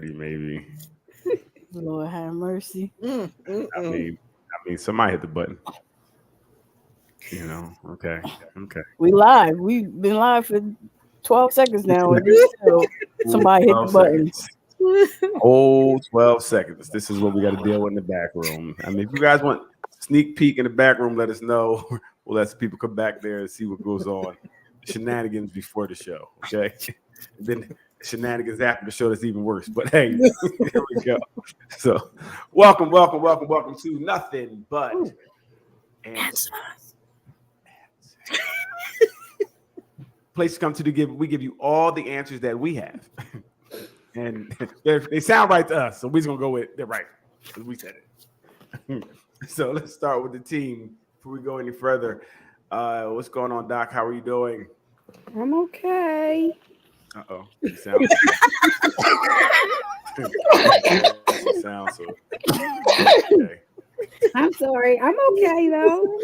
30, maybe. Lord have mercy. I mean, somebody hit the button. Okay. We live. We've been live for 12 seconds now, and it's still somebody hit the 12 button. seconds. Oh, 12 seconds. This is what we got to deal with in the back room. I mean, if you guys want sneak peek in the back room, let us know. We'll let some people come back there and see what goes on. Shenanigans before the show, okay? And then shenanigans after the show that's even worse. But hey, here we go. So, welcome to Nothing But Answers. Place to come to we give you all the answers that we have. And they sound right to us, so we're going to go with they're right because we said it. So let's start with the team before we go any further. What's going on, Doc? How are you doing? I'm okay. Uh-oh. You sound so okay. I'm sorry. I'm okay though.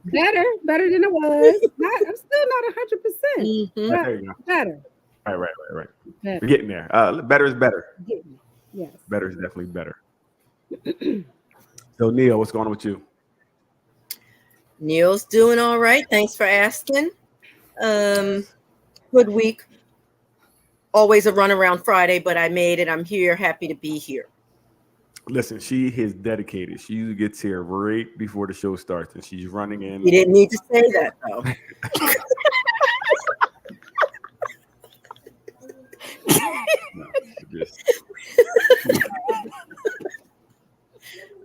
Better than it was. I'm still not 100%. There you go. Better. Right. Better. We're getting there. Better is better. Yes. Better is definitely better. So, Neil, what's going on with you? Neil's doing all right. Thanks for asking. Good week. Always a runaround Friday, but I made it. I'm here. Happy to be here. Listen, she is dedicated. She usually gets here right before the show starts, and she's running in. You didn't need to say that, though.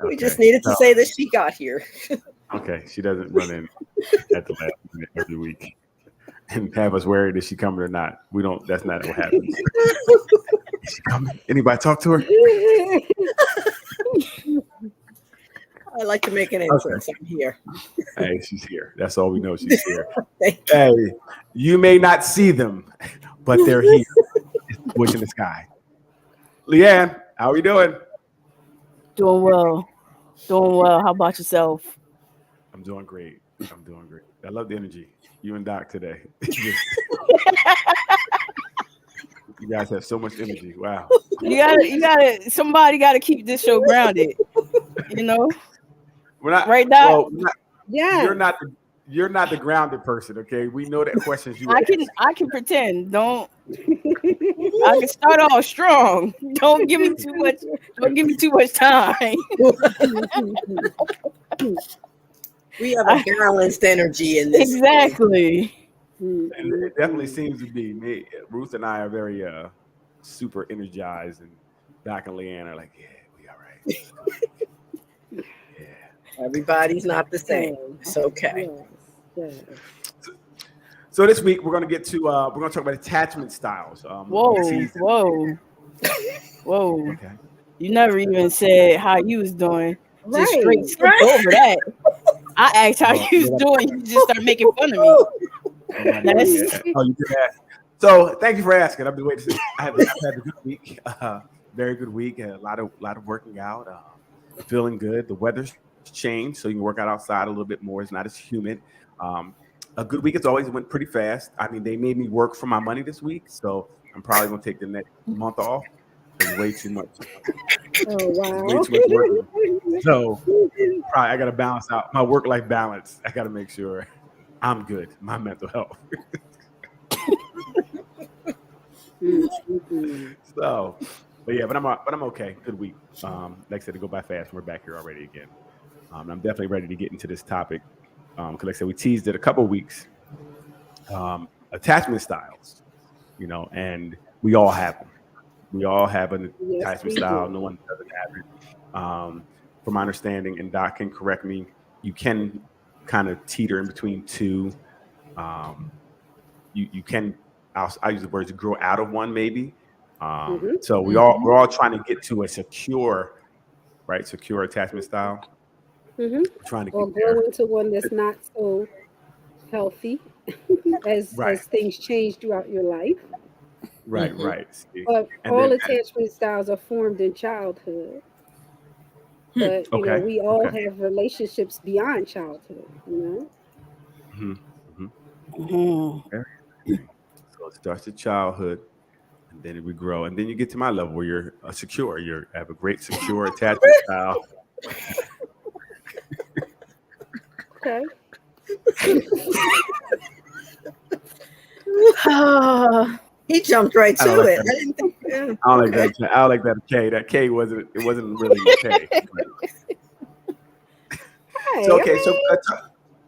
We just needed to say that she got here. Okay, she doesn't run in at the last minute every week and have us worried is she coming or not. We don't. That's not what happens. Is she coming? Anybody talk to her? I like to make an entrance. Okay. I'm here. Hey, she's here. That's all we know. She's here. Hey, you may not see them, but they're here. It's the bush in the sky. Leanne, how are you doing? Doing well. How about yourself? I'm doing great. I love the energy. You and Doc today. You guys have so much energy. Wow. You gotta. Somebody gotta keep this show grounded. We're not right now. Well, you're not the grounded person. Okay, we know that questions you. I can pretend. Don't. I can start off strong. Don't give me too much. Don't give me too much time. We have a balanced energy in this. Exactly. And it definitely seems to be me. Ruth and I are very super energized, and Doc and Leanne are like, yeah, we all right. Yeah. Everybody's not the same. It's okay. Yes. So this week we're going to talk about attachment styles. Whoa. Okay. You never even said how you was doing. Just straight skip over that. I asked how you was doing. You just started making fun of me. Oh, you did ask. So thank you for asking. I've been waiting. I've had a good week. Very good week. A lot of working out. Feeling good. The weather's changed, so you can work out outside a little bit more. It's not as humid. A good week as always. Went pretty fast. I mean, they made me work for my money this week, so I'm probably gonna take the next month off. It's way too much. Oh wow! Way too much work. So probably I got to balance out my work-life balance. I got to make sure I'm good. My mental health. So, but I'm okay. Good week. Like I said, to go by fast. We're back here already again. I'm definitely ready to get into this topic. Because like I said, we teased it a couple of weeks. Attachment styles, and we all have them. We all have an attachment style. No one doesn't have it. From my understanding, and Doc can correct me, you can kind of teeter in between two. You can. I use the words grow out of one, maybe. So we're all trying to get to a secure attachment style. Trying to grow into one that's not so healthy as things change throughout your life. Right. But all attachment styles are formed in childhood. But we all have relationships beyond childhood. So it starts at childhood, And then we grow, and then you get to my level where you're secure. You have a great secure attachment style. Okay. He jumped right to it. I didn't think. I don't like that. I don't like that K. That K wasn't really a K. Hey, So okay,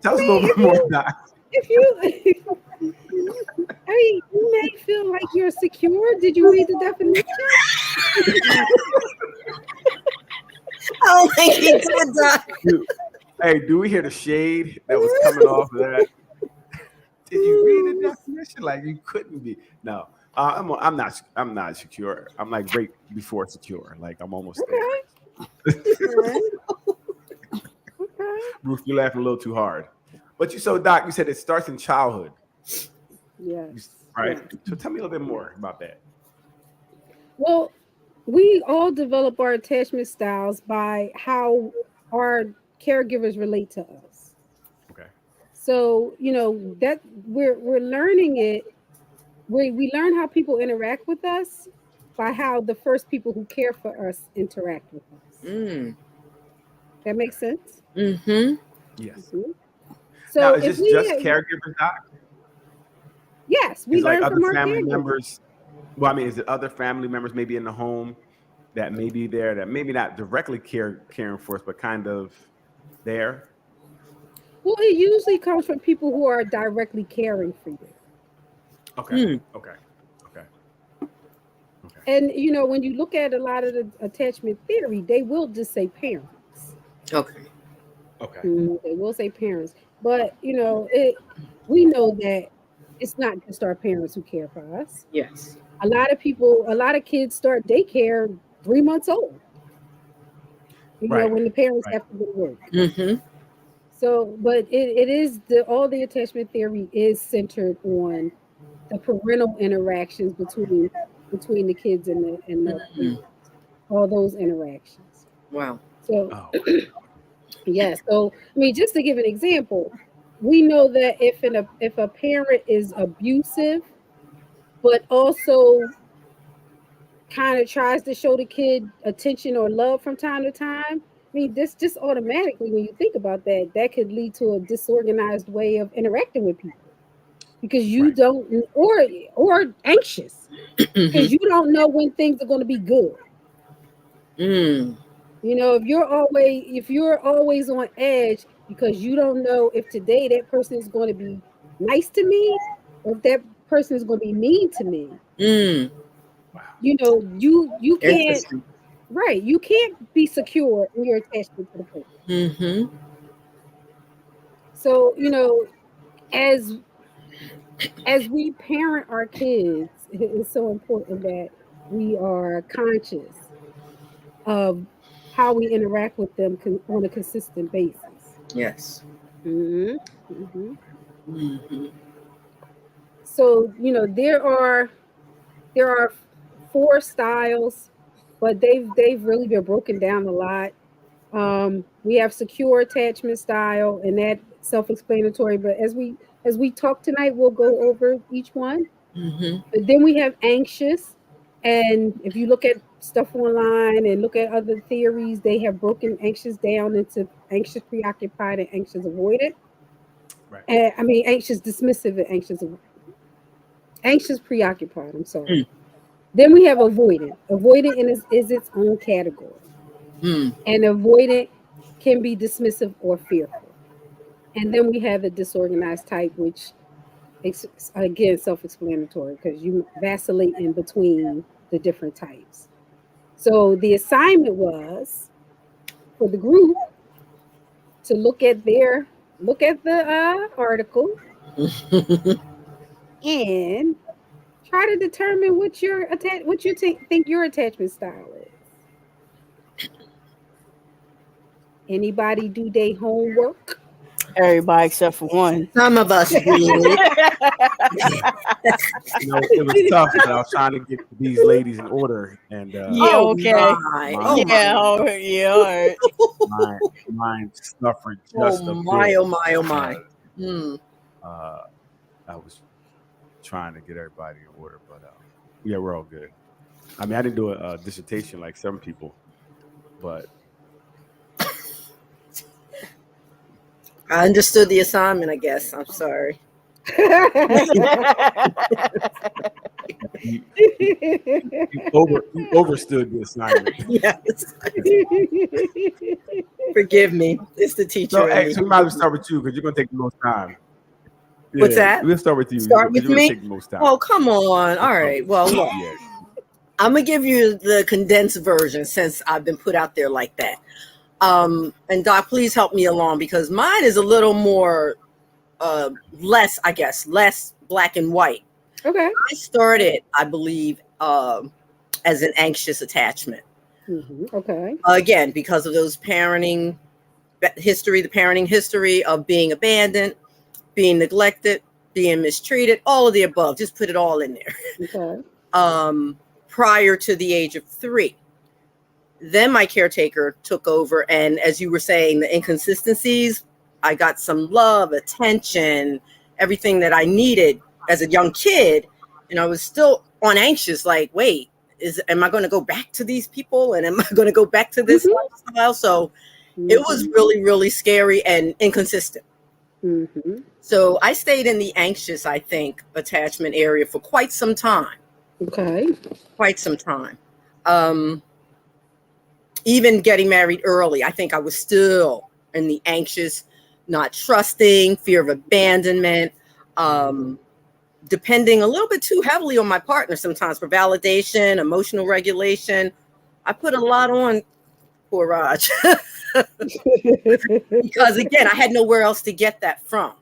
tell us a little bit more, Doc. If you, I mean, you may feel like you're secure. Did you read the definition? I don't think he did, Doc. Hey, do we hear the shade that was coming off of that? Did you read the definition? Like you couldn't be. No, I'm not secure. I'm like right before secure. Like I'm almost there. Okay. Ruth, you're laughing a little too hard. But Doc, you said it starts in childhood. Yes. Right. So tell me a little bit more about that. Well, we all develop our attachment styles by how our caregivers relate to us. Okay. So, that we're learning it. We learn how people interact with us by how the first people who care for us interact with us. That makes sense? Mm-hmm. Yes. Mm-hmm. So now, is this just caregivers, Doc? Yes, we learn like from other our family caregivers. members. Well, I mean, is it other family members maybe in the home that may be there that maybe not directly caring for us, but kind of there? Well, it usually comes from people who are directly caring for you. Okay. Okay. And when you look at a lot of the attachment theory, they will just say parents. Okay. They will say parents, but we know that it's not just our parents who care for us. Yes. A lot of kids start daycare 3 months old. When the parents have to go to work. Mm-hmm. So, but it is all the attachment theory is centered on the parental interactions between the kids and the parents. All those interactions. Wow. So, yeah. So, I mean, just to give an example, we know that if a parent is abusive, but also kind of tries to show the kid attention or love from time to time, I mean, this just automatically, when you think about that, that could lead to a disorganized way of interacting with people. Because you don't, or anxious, because you don't know when things are going to be good. If you're always on edge because you don't know if today that person is going to be nice to me or if that person is going to be mean to me. You can't. Right, you can't be secure in your attachment to the person. So as we parent our kids, it's so important that we are conscious of how we interact with them on a consistent basis. Yes. So there are 4 styles, but they've really been broken down a lot. We have secure attachment style, and that's self-explanatory. But as we talk tonight, we'll go over each one. But then we have anxious, and if you look at stuff online and look at other theories, they have broken anxious down into anxious preoccupied and anxious avoidant. And I mean anxious dismissive and anxious preoccupied. I'm sorry. Then we have avoidant. Avoidant is its own category. And avoidant can be dismissive or fearful. And then we have the disorganized type, which is again self-explanatory because you vacillate in between the different types. So the assignment was for the group to look at the article and try to determine what you think your attachment style is. Anybody do their homework? Everybody except for one. Some of us did. It was tough, but I was trying to get these ladies in order. And all right. Mine suffering just a bit. Oh my. I was trying to get everybody in order, but Yeah, we're all good. I mean, I didn't do a dissertation like some people, but I understood the assignment, I guess. I'm sorry. you overstood the assignment. Yes. Forgive me. It's the teacher. So, in hey, me. so we might as well start with you because you're gonna take the most time. What's that? We'll start with you. Start with You're gonna me? take the most time. Oh, come on. All right. Well, look, Yeah. I'm going to give you the condensed version since I've been put out there like that. And Doc, please help me along because mine is a little more, less black and white. Okay. I started, I believe, as an anxious attachment. Okay. Again, because of those the parenting history of being abandoned, being neglected, being mistreated, all of the above. Just put it all in there. Okay. Prior to the age of 3. Then my caretaker took over. And as you were saying, the inconsistencies, I got some love, attention, everything that I needed as a young kid. And I was still on anxious, like, wait, am I going to go back to these people? And am I going to go back to this lifestyle? So it was really, really scary and inconsistent. So I stayed in the anxious, I think, attachment area for quite some time. Okay. Quite some time. Even getting married early, I think I was still in the anxious, not trusting, fear of abandonment, depending a little bit too heavily on my partner sometimes for validation, emotional regulation. I put a lot on poor Raj because again, I had nowhere else to get that from.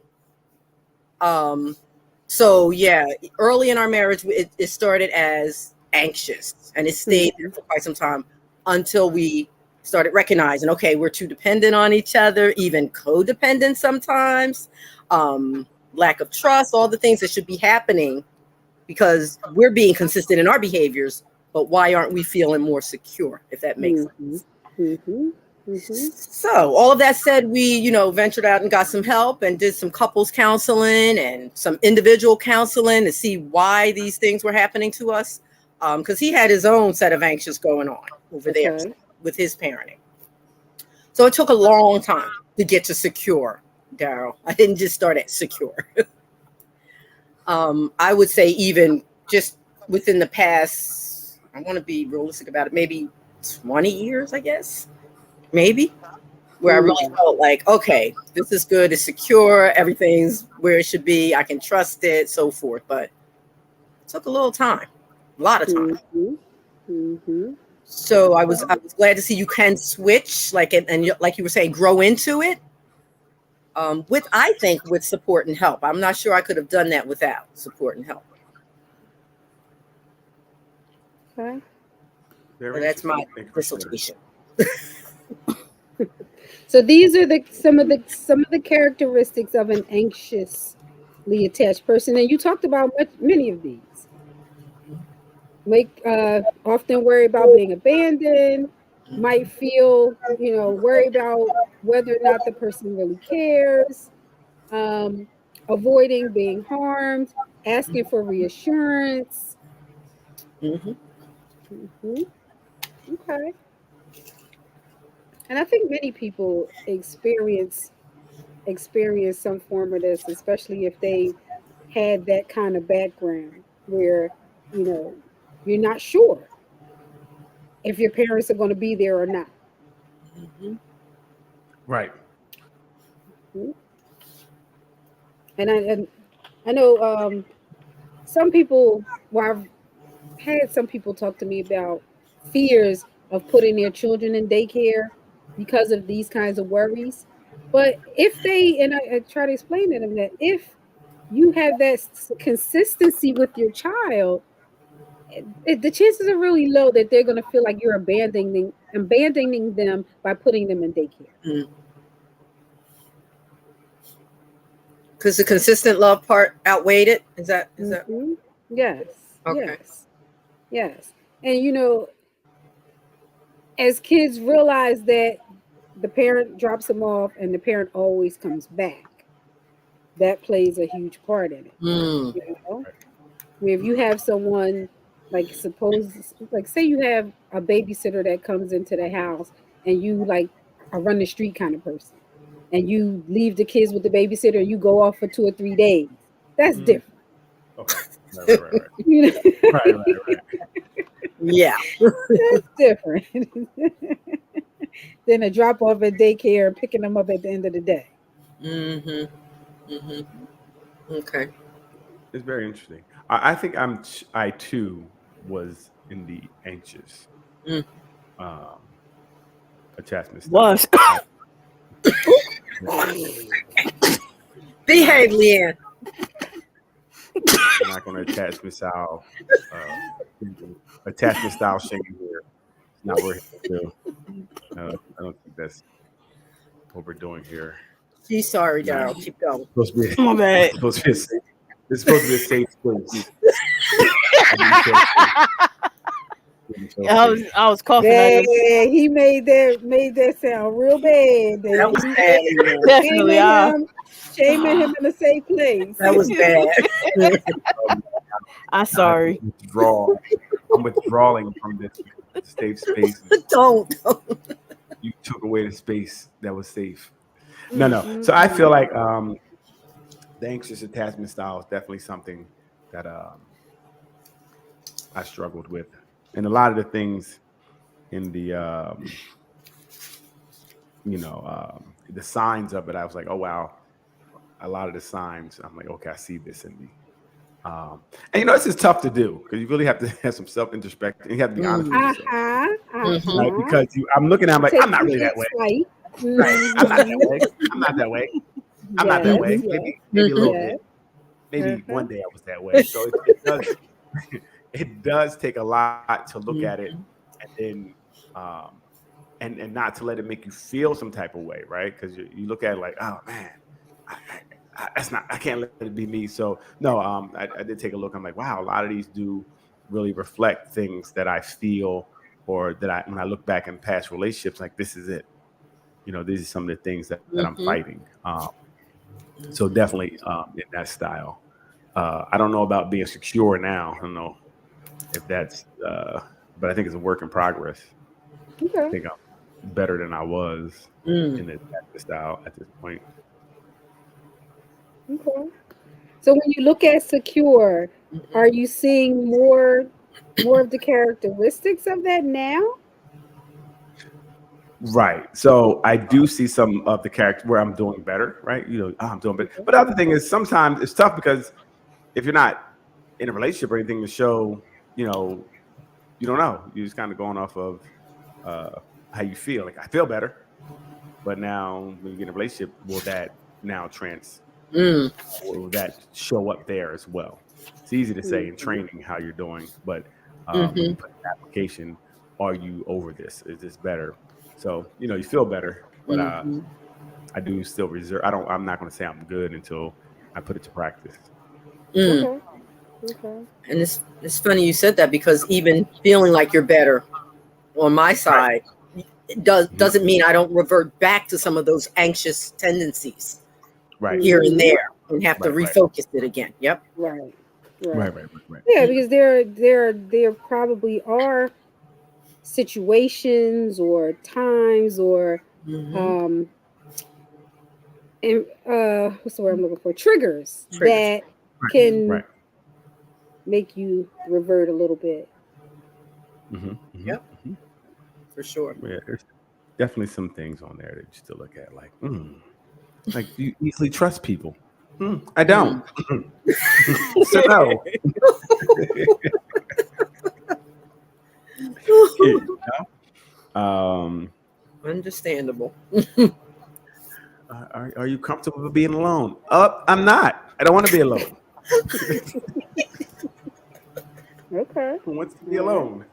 So yeah, early in our marriage, it started as anxious and it stayed there for quite some time until we started recognizing, okay, we're too dependent on each other, even codependent sometimes, lack of trust, all the things that should be happening because we're being consistent in our behaviors, but why aren't we feeling more secure, if that makes sense? So all of that said, we, ventured out and got some help and did some couples counseling and some individual counseling to see why these things were happening to us. Because he had his own set of anxious going on over there with his parenting. So it took a long time to get to secure, Daryl. I didn't just start at secure. I would say even just within the past, I want to be realistic about it, maybe 20 years, I guess. Maybe, where I really felt like, okay, this is good, it's secure, everything's where it should be, I can trust it, so forth. But it took a little time, a lot of time. So I was glad to see you can switch, and like you were saying, grow into it. I think with support and help. I'm not sure I could have done that without support and help. Okay. So that's my dissertation. So these are some of the characteristics of an anxiously attached person, and you talked about many of these. Often worry about being abandoned, might feel worry about whether or not the person really cares, avoiding being harmed, asking for reassurance. Okay. And I think many people experience some form of this, especially if they had that kind of background where, you're not sure if your parents are going to be there or not. Right. And I know some people, I've had some people talk to me about fears of putting their children in daycare because of these kinds of worries. But if I try to explain to them that if you have that consistency with your child, the chances are really low that they're going to feel like you're abandoning them by putting them in daycare. Because the consistent love part outweighed it? Is that? Yes. Okay. Yes. And as kids realize that the parent drops them off and the parent always comes back, that plays a huge part in it. If you have someone like suppose like say you have a babysitter that comes into the house and you like a run the street kind of person and you leave the kids with the babysitter and you go off for 2 or 3 days. That's different. Okay. Right. You know? Right. Yeah. That's different than a drop off at daycare and picking them up at the end of the day. Okay. It's very interesting. I think I too was in the anxious attachment style. Was. Behave, Leanne. I'm not going to attachment style shaming here. It's not what we're here to do. I don't think that's what we're doing here. She's sorry, Daryl. Keep going. It's supposed to be, My bad. it's supposed to be it's supposed to be a safe space. I was coughing. Yeah, he made that sound real bad. That was bad. Definitely. Shaming him in a safe place. That was bad. I'm sorry. I'm withdrawing from this safe space. Don't. You took away the space that was safe. No. So I feel like the anxious attachment style is definitely something that I struggled with, and a lot of the things in the the signs of it, I was like, oh wow, a lot of the signs, I'm like, okay, I see this in me. And this is tough to do because you really have to have some self-introspection. You have to be honest with yourself, right? Because I'm looking at, I'm like, I'm not really that way. Right? I'm not that way. I'm not that way. I'm not that way. Maybe a little bit. Maybe one day I was that way. So it does take a lot to look at it, and then and not to let it make you feel some type of way, right? Because you look at it like, oh man, I can't let it be me. So no, I did take a look. I'm like, wow, a lot of these do really reflect things that I feel, or that when I look back in past relationships, like this is it. These are some of the things that I'm fighting. So definitely in that style. I don't know about being secure now. I don't know if that's, but I think it's a work in progress. Okay. I think I'm better than I was in the style at this point. Okay. So when you look at secure, are you seeing more of the characteristics of that now? Right. So I do see some of the character where I'm doing better, right? I'm doing better. But the other thing is sometimes it's tough because if you're not in a relationship or anything to show, you don't know. You're just kind of going off of how you feel. Like I feel better. But now when you get in a relationship, will that now or will that show up there as well? It's easy to say in training how you're doing, but when you put an application, are you over this? Is this better? So, you feel better, but I do still reserve. I'm not going to say I'm good until I put it to practice. Okay. And it's funny you said that, because even feeling like you're better on my side doesn't mean I don't revert back to some of those anxious tendencies here and there and have to refocus it again. Yep. Right. Yeah, because there probably are situations or times or and what's the word I'm looking for? Triggers. That can make you revert a little bit. Yep. For sure. Yeah, there's definitely some things on there that you still look at like, like you easily trust people. I don't. So no. Understandable. Are you comfortable with being alone? I'm not. I don't want to be alone. Okay. Who wants to be alone?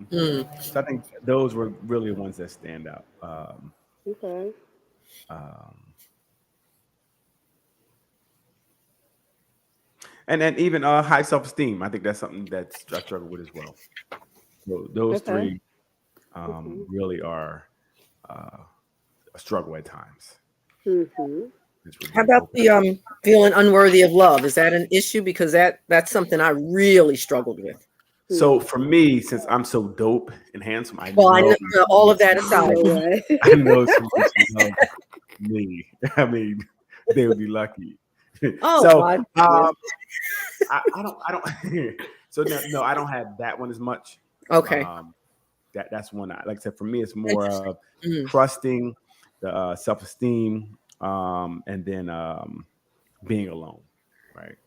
So I think those were really the ones that stand out. Okay. And then even high self-esteem. I think that's something that I struggle with as well. So those three really are a struggle at times. How about the feeling unworthy of love? Is that an issue? Because that's something I really struggled with. So for me, since I'm so dope and handsome, I Well, I know know all of that aside. I know someone love me. I mean, they would be lucky. Oh, so God. I don't so no, I don't have that one as much. Okay. That's one like I said, for me it's more of trusting, the self-esteem, and then being alone, right?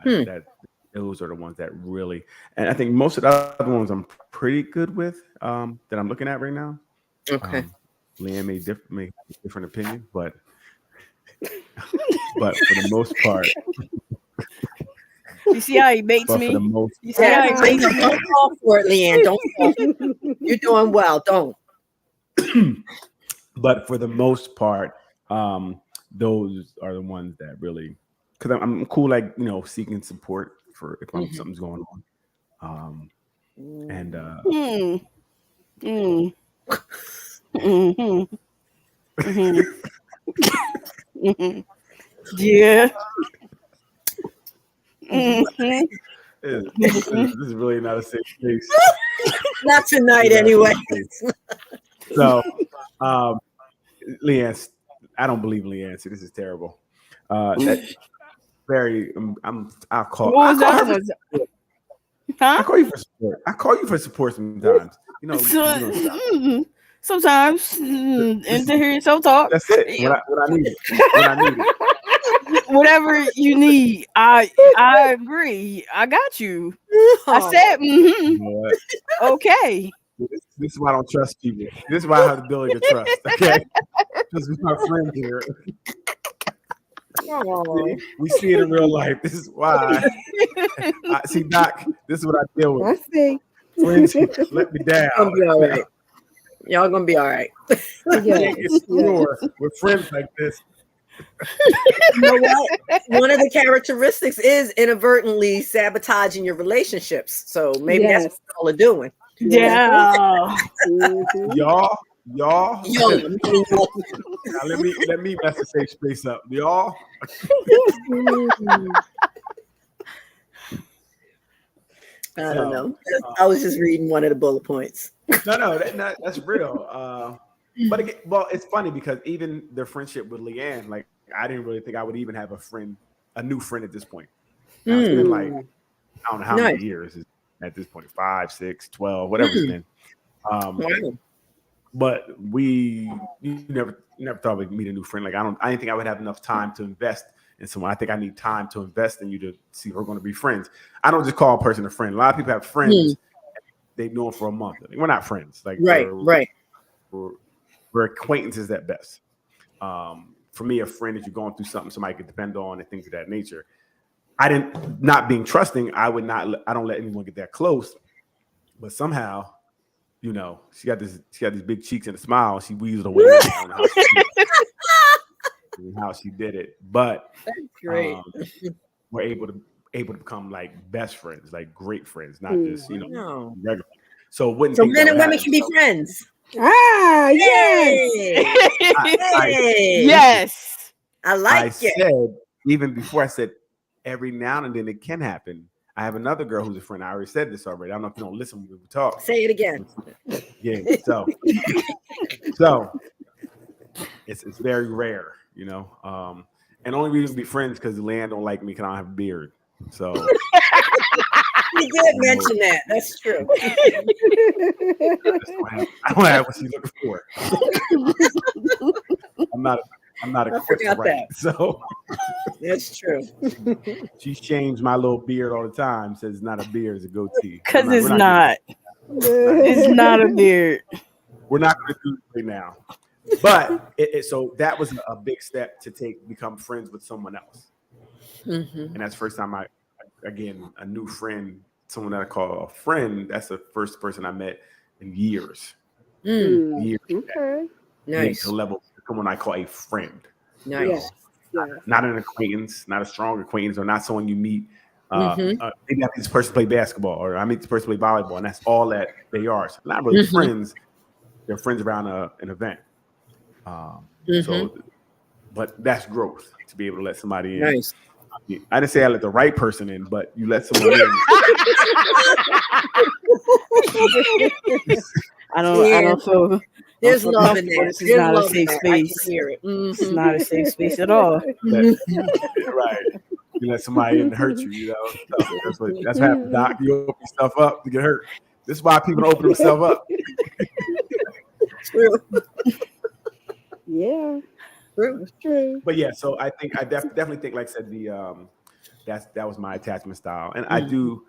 That those are the ones that really, and I think most of the other ones I'm pretty good with, that I'm looking at right now. Okay. Leanne may a different opinion, but for the most part, you see how he baits me. You see how he baits me. Don't fall for it, Leanne. Don't fall. You're doing well. Don't. But for the most part, those are the ones that really, because I'm cool, like seeking support for if something's going on, and yeah. This is really not a safe space. Not tonight, anyway. So, Leanne, I don't believe Leanne. See, this is terrible. That very. I'll call. What was that one? Huh? I call you for support. I call you for support sometimes. Sometimes, and to hear yourself talk. That's it. What I need. What I need. Whatever you need, I agree. I got you. I said, okay. This is why I don't trust people. This is why I have the ability to trust. Okay, because we're my friend here. We see it in real life. This is why. See, Doc, this is what I deal with. I see. Friends let me down. I'll be all right. Y'all gonna be all right. Yeah. With friends like this. You know what? One of the characteristics is inadvertently sabotaging your relationships. So maybe that's what y'all are doing. Yeah. Y'all. Yo, Now let me mess the safe space up. Y'all. I don't know. I was just reading one of the bullet points. No, that's real. But again, well, it's funny because even the friendship with Leanne, like I didn't really think I would even have a new friend at this point. Now, it's been like I don't know how many years at this point, 5, 6, 12, whatever it's been. But you never thought we'd meet a new friend. Like I didn't think I would have enough time to invest in someone. I think I need time to invest in you to see if we're going to be friends. I don't just call a person a friend. A lot of people have friends. They've known for a month. Like, we're not friends. Like we're acquaintances at best. For me, a friend, if you're going through something somebody could depend on and things of that nature. Not being trusting, I don't let anyone get that close. But somehow, she got these big cheeks and a smile. She weaseled away. I don't know how she did it, but that's great. We're able to become like best friends, like great friends, not just regular. So men and women can be friends. Ah, yes. Yes. I like it. Said, even before I said every now and then it can happen. I have another girl who's a friend. I already said this already. I don't know if you don't listen when we talk. Say it again. Yeah. So it's very rare, and only reason to be friends because Leanne don't like me because I don't have a beard. So you did mention that. That's true. I don't have what she's looking for. I'm not a forgot right. that. So that's true. She's changed my little beard all the time. Says it's not a beard, it's a goatee. Because it's not. It's not a beard. We're not going to do it right now. But so that was a big step to become friends with someone else. And that's the first time a new friend, someone that I call a friend, that's the first person I met in years. Years. Okay. Nice. To level someone I call a friend. Nice. Not an acquaintance, not a strong acquaintance, or not someone you meet. Maybe I meet this person play basketball, or I meet this person play volleyball, and that's all that they are. So not really friends. They're friends around an event. So but that's growth to be able to let somebody in. Nice. I didn't say I let the right person in, but you let someone in. I don't feel. There's feel love in comfortable. there. This is There's not a love in safe that. I can space. hear it. This is not a safe space at all. Right. You let somebody in to hurt you, you know. So that's what happens, Doc. You open yourself up to get hurt. This is why people don't open themselves up. True. Yeah, True. that's true. But yeah, so I think I definitely think, like I said, that was my attachment style, and I do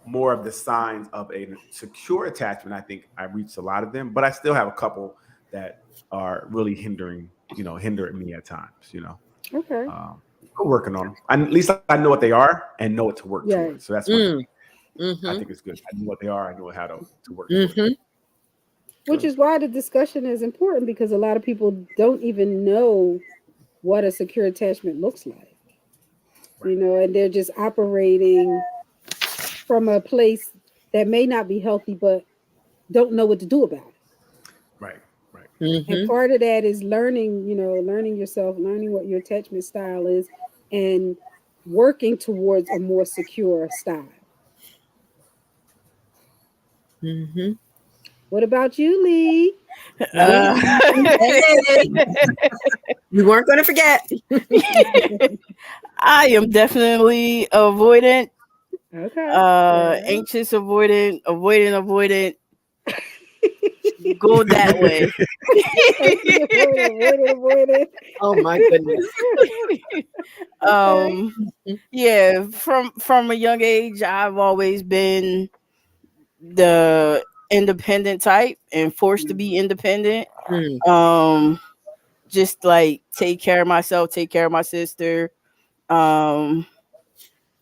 more of the signs of a secure attachment. I think I reached a lot of them, but I still have a couple that are really hindering me at times. Okay. We're working on them. At least I know what they are and know what to work Yeah. towards. So that's what I think it's good. I know what they are. I know how to work towards. Which is why the discussion is important, because a lot of people don't even know what a secure attachment looks like. And they're just operating from a place that may not be healthy, but don't know what to do about it. Right. And part of that is learning yourself, learning what your attachment style is, and working towards a more secure style. What about you, Lee? You weren't going to forget. I am definitely avoidant. Okay. Anxious, avoidant. Go that way. Avoidant. Oh my goodness. Yeah, from a young age, I've always been the independent type and forced to be independent. Just like take care of myself, take care of my sister, and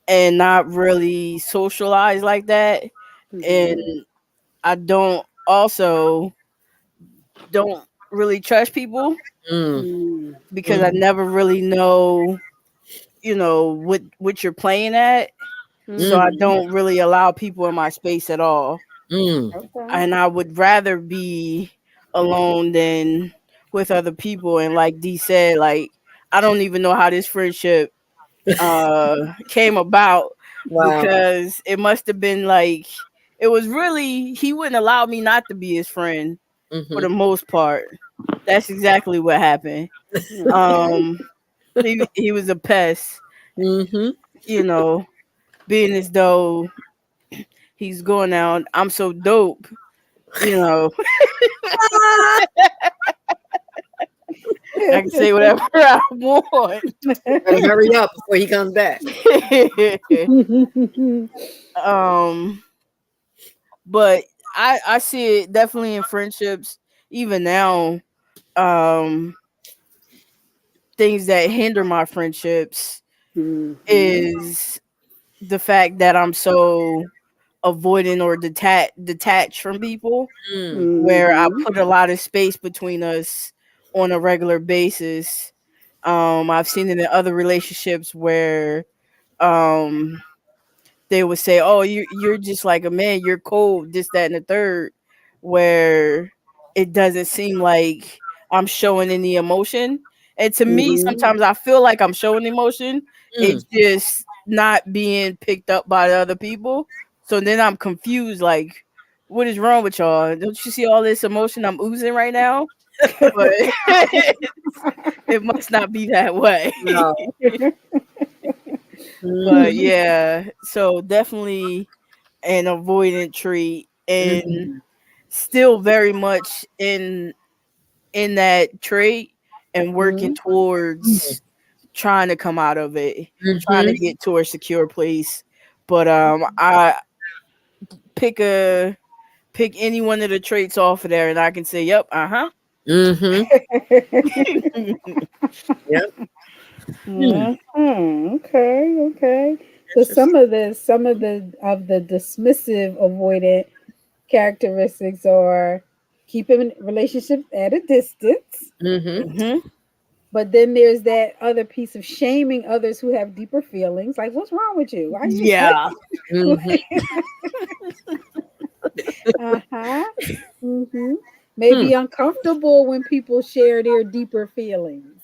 not really socialize like that. And I don't really trust people because I never really know what you're playing at. So I don't really allow people in my space at all. And I would rather be alone than with other people. And like Dee said, like, I don't even know how this friendship came about. Wow. Because it must have been like, it was really, he wouldn't allow me not to be his friend for the most part. That's exactly what happened. He was a pest, being as though he's going out. I'm so dope, I can say whatever I want. Better hurry up before he comes back. But I see it definitely in friendships, even now. Things that hinder my friendships is the fact that I'm so avoidant or detached from people, where I put a lot of space between us on a regular basis. I've seen it in other relationships where they would say, "Oh, you're just like a man, you're cold, this, that, and the third," where it doesn't seem like I'm showing any emotion. And to me, sometimes I feel like I'm showing emotion. It's just not being picked up by the other people. So then I'm confused, like, what is wrong with y'all? Don't you see all this emotion I'm oozing right now? But it must not be that way. No. But yeah, so definitely an avoidant trait, and still very much in that trait, and working towards trying to come out of it, trying to get to a secure place. But I pick any one of the traits off of there, and I can say, "Yep, Yep. Okay. So some of the dismissive avoidant characteristics are keeping relationships at a distance. But then there's that other piece of shaming others who have deeper feelings. Like, what's wrong with you? Why you may be uncomfortable when people share their deeper feelings.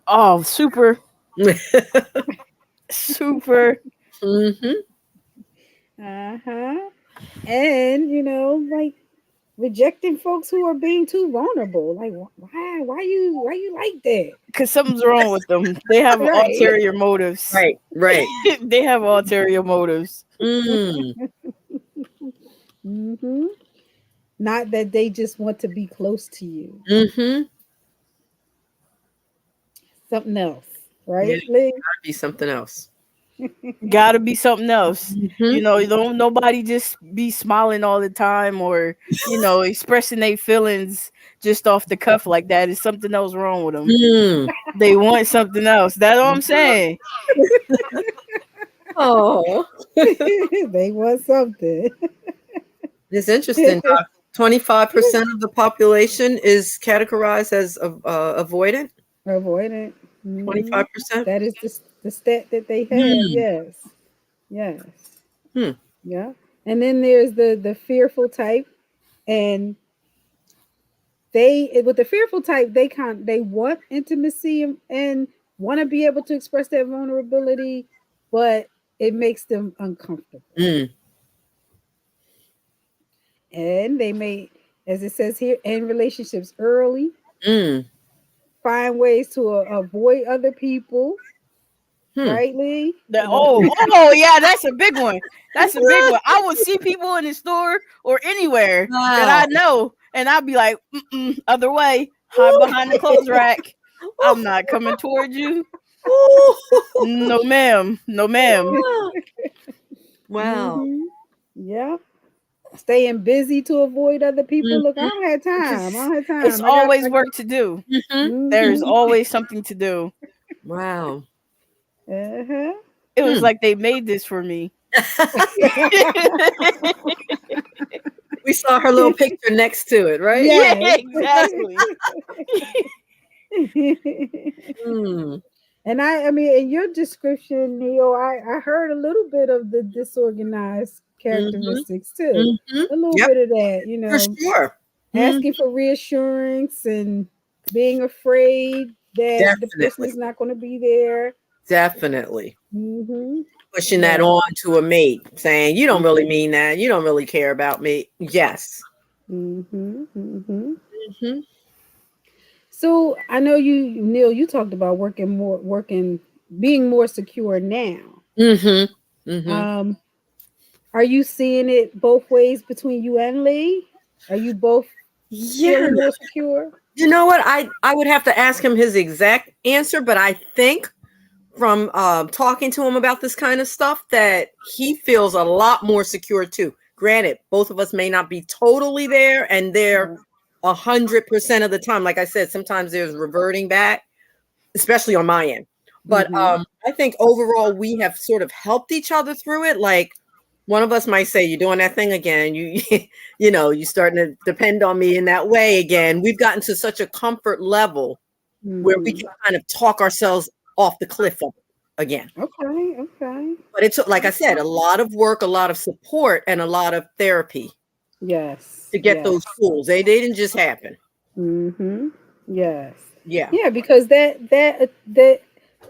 Oh, super. Super. Uh-huh. And like rejecting folks who are being too vulnerable. Like why you like that? Because something's wrong with them. They have Right. ulterior motives. Right. They have ulterior motives. Not that they just want to be close to you. Something else, right? Yeah. Lee? Gotta be something else. Gotta be something else. Nobody just be smiling all the time or expressing their feelings just off the cuff like that. Is something else wrong with them. They want something else. That's what I'm saying. Oh, They want something. it's interesting. 25% of the population is categorized as avoidant. Avoidant. 25%. That is the stat that they have. Yes. Yeah. And then there's the fearful type, and with the fearful type, they want intimacy and want to be able to express their vulnerability, but it makes them uncomfortable. And they may, as it says here, end relationships early, find ways to avoid other people. Right, Lee? Oh, yeah, that's a big one. That's a big one. I would see people in the store or anywhere that I know, and I'd be like, other way, hide behind the clothes rack. I'm not coming towards you. No, ma'am. No, ma'am. Wow. Yeah. Staying busy to avoid other people. Look, I don't have time. It's always work to do. There's always something to do. Wow. It was like they made this for me. We saw her little picture next to it, right? Yeah, exactly. And I mean, in your description, Neil, I heard a little bit of the disorganized characteristics too. A little bit of that, For sure. Asking for reassurance and being afraid that the person is not going to be there. Definitely. Pushing that on to a mate, saying, you don't really mean that. You don't really care about me. Yes. So I know Neil, you talked about being more secure now. Are you seeing it both ways between you and Lee? Are you both feeling more secure? You know what? I would have to ask him his exact answer, but I think from talking to him about this kind of stuff that he feels a lot more secure too. Granted, both of us may not be totally there, and they're 100% of the time. Like I said, sometimes there's reverting back, especially on my end. But I think overall we have sort of helped each other through it. Like one of us might say, "You're doing that thing again. You're starting to depend on me in that way again." We've gotten to such a comfort level where we can kind of talk ourselves off the cliff again. Okay. But it took, like I said, a lot of work, a lot of support, and a lot of therapy. Yes. To get those tools. They didn't just happen. Yes. Yeah. Yeah, because that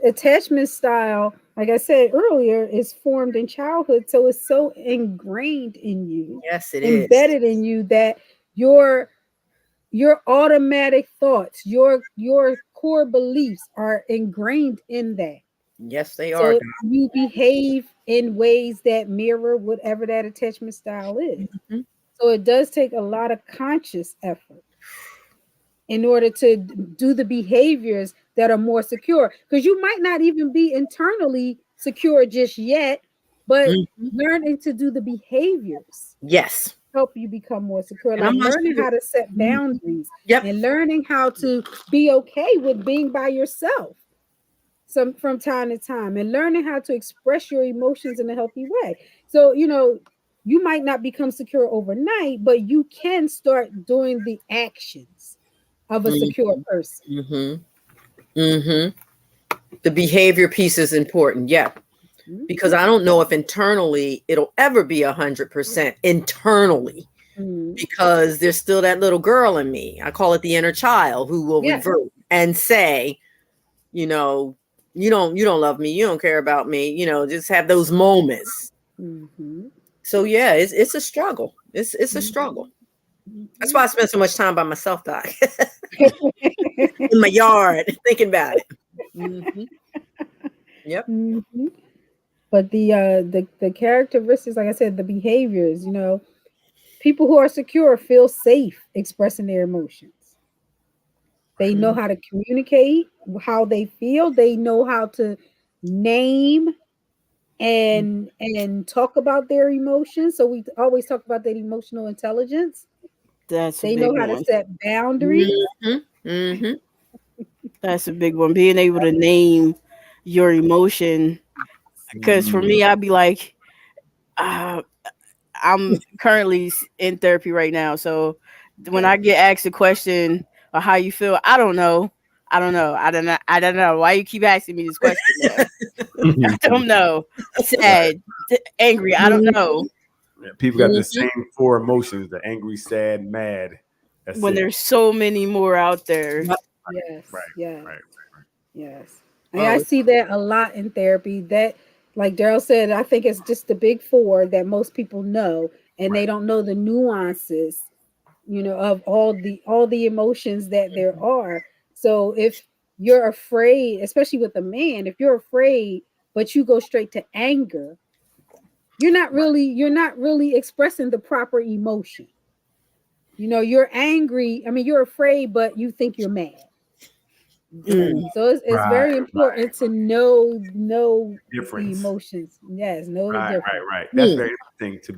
attachment style, like I said earlier, is formed in childhood, so it's so ingrained in you. Yes, it is embedded in you that your automatic thoughts, your core beliefs are ingrained in that. Yes, they are. So you behave in ways that mirror whatever that attachment style is. So it does take a lot of conscious effort in order to do the behaviors that are more secure, because you might not even be internally secure just yet, but learning to do the behaviors help you become more secure. Like learning how to set boundaries and learning how to be okay with being by yourself from time to time, and learning how to express your emotions in a healthy way. So you might not become secure overnight, but you can start doing the actions of a secure person. The behavior piece is important. Yeah. Because I don't know if internally it'll ever be 100% internally. because there's still that little girl in me. I call it the inner child who will revert and say, you know, you don't love me, you don't care about me, you know, just have those moments. So yeah, it's a struggle. It's a struggle. That's why I spend so much time by myself, Doc. In my yard, thinking about it. Yep. But the characteristics, like I said, the behaviors, you know, people who are secure feel safe expressing their emotions. They know how to communicate how they feel. They know how to name and talk about their emotions. So we always talk about that emotional intelligence. They know how to set boundaries. That's a big one. Being able to name your emotion. Because for me, I'd be like, I'm currently in therapy right now. So when I get asked a question or how you feel, I don't know. I don't know. Why you keep asking me this question? I don't know. Sad, angry. I don't know. Yeah, people got the same 4 emotions: the angry, sad, mad. That's when it. There's so many more out there. Yes. And I see that a lot in therapy. That, like Daryl said, I think it's just the big 4 that most people know, and they don't know the nuances, you know, of all the emotions that there are. So if you're afraid, especially with a man, if you're afraid, but you go straight to anger, you're not really expressing the proper emotion. You know, you're angry. I mean, you're afraid, but you think you're mad. So it's very important to know difference. the emotions. Yes, know the difference. Right. That's very interesting to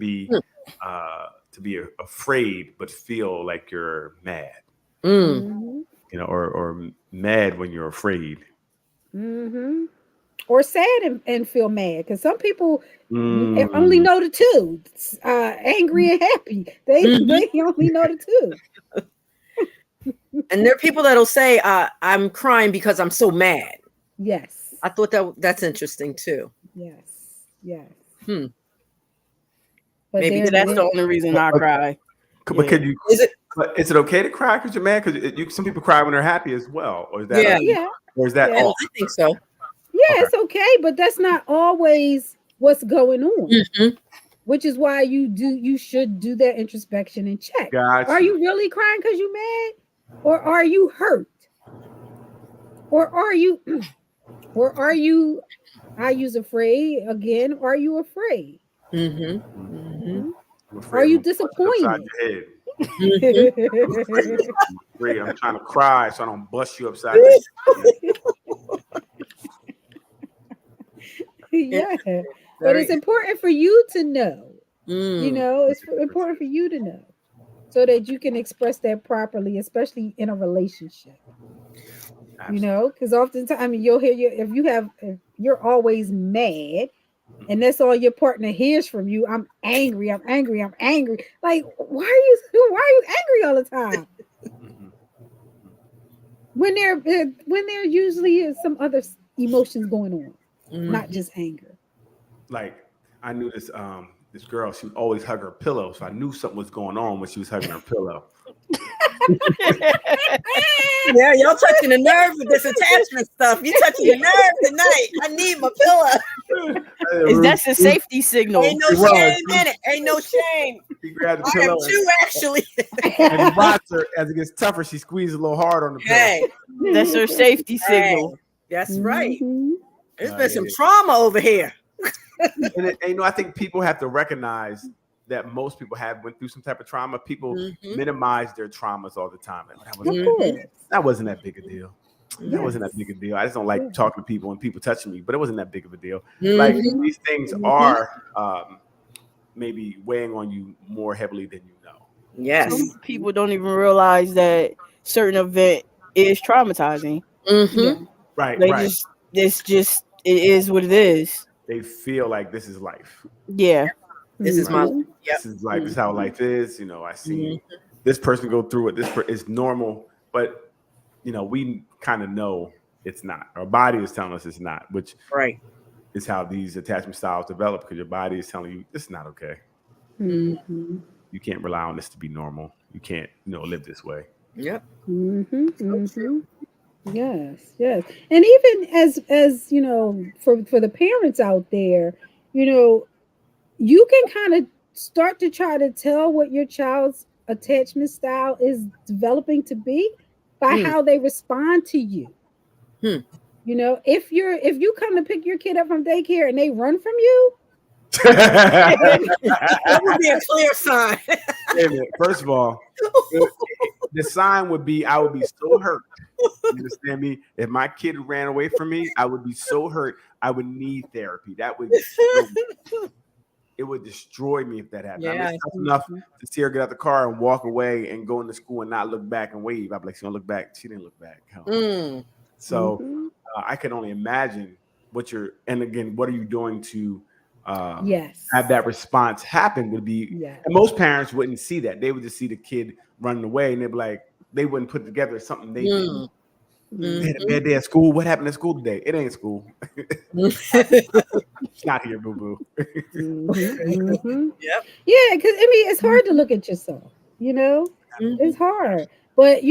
be afraid but feel like you're mad. You know, or mad when you're afraid. Or sad and feel mad, because some people only know the two, angry and happy. They only know the two. And there are people that'll say, I'm crying because I'm so mad. Yes. I thought that's interesting too. Yes. But maybe that's the only reason I cry. But could you? Is it okay to cry because you're mad? Because some people cry when they're happy as well. Or is that? Or is that? I think so. Yeah, it's okay, but that's not always what's going on. Which is why you should do that introspection and check. Gotcha. Are you really crying because you're mad? Or are you hurt? Or are you I use afraid again, are you afraid? Are you disappointed? I'm trying to cry so I don't bust you upside the head. Yeah. But it's important for you to know. You know, it's important for you to know so that you can express that properly, especially in a relationship. Absolutely. You know, because oftentimes you'll hear if you're always mad and that's all your partner hears from you, I'm angry. Like, why are you angry all the time? When there usually is some other emotions going on, not just anger. Like, I knew this this girl, she would always hug her pillow, so I knew something was going on when she was hugging her pillow. Yeah, y'all touching the nerve with this attachment stuff. You touching the nerve tonight. I need my pillow. That's a safety signal. Ain't no shame in it. Ain't no shame. She grabbed the I pillow. have 2 actually. And he rocks her as it gets tougher. She squeezes a little hard on the pillow. Hey, that's her safety signal. That's right. There's been some trauma over here. And you know, I think people have to recognize that most people have went through some type of trauma. People minimize their traumas all the time. That wasn't that big a deal. That wasn't that big a deal. I just don't like talking to people and people touching me, but it wasn't that big of a deal. Like, these things are maybe weighing on you more heavily than you know. Yes. Some people don't even realize that certain event is traumatizing. Right. It is what it is. They feel like this is life. Yeah. This is my life. This is life. This is how life is. You know, I see this person go through it. It's normal, but you know, we kind of know it's not. Our body is telling us it's not, which is how these attachment styles develop, because your body is telling you this is not okay. you can't rely on this to be normal. You can't, live this way. Yep. Yes, yes. And even as for the parents out there, you can kind of start to try to tell what your child's attachment style is developing to be by how they respond to you. If you come to pick your kid up from daycare and they run from you, that would be a clear sign. Wait a minute. First of all, the sign would be I would be so hurt. You understand me? If my kid ran away from me, I would be so hurt. I would need therapy. That would it would destroy me if that happened. Yeah. I mean, it's enough to see her get out the car and walk away and go into school and not look back and wave. I'd be like, she don't look back. She didn't look back. So I can only imagine what are you doing to have that response happen would be, and most parents wouldn't see that. They would just see the kid running away and they'd be like, they wouldn't put together something they did. They had a bad day at school. What happened at school today? It ain't school. It's not here, boo-boo. Yep. Yeah, because it's hard to look at yourself, it's hard. But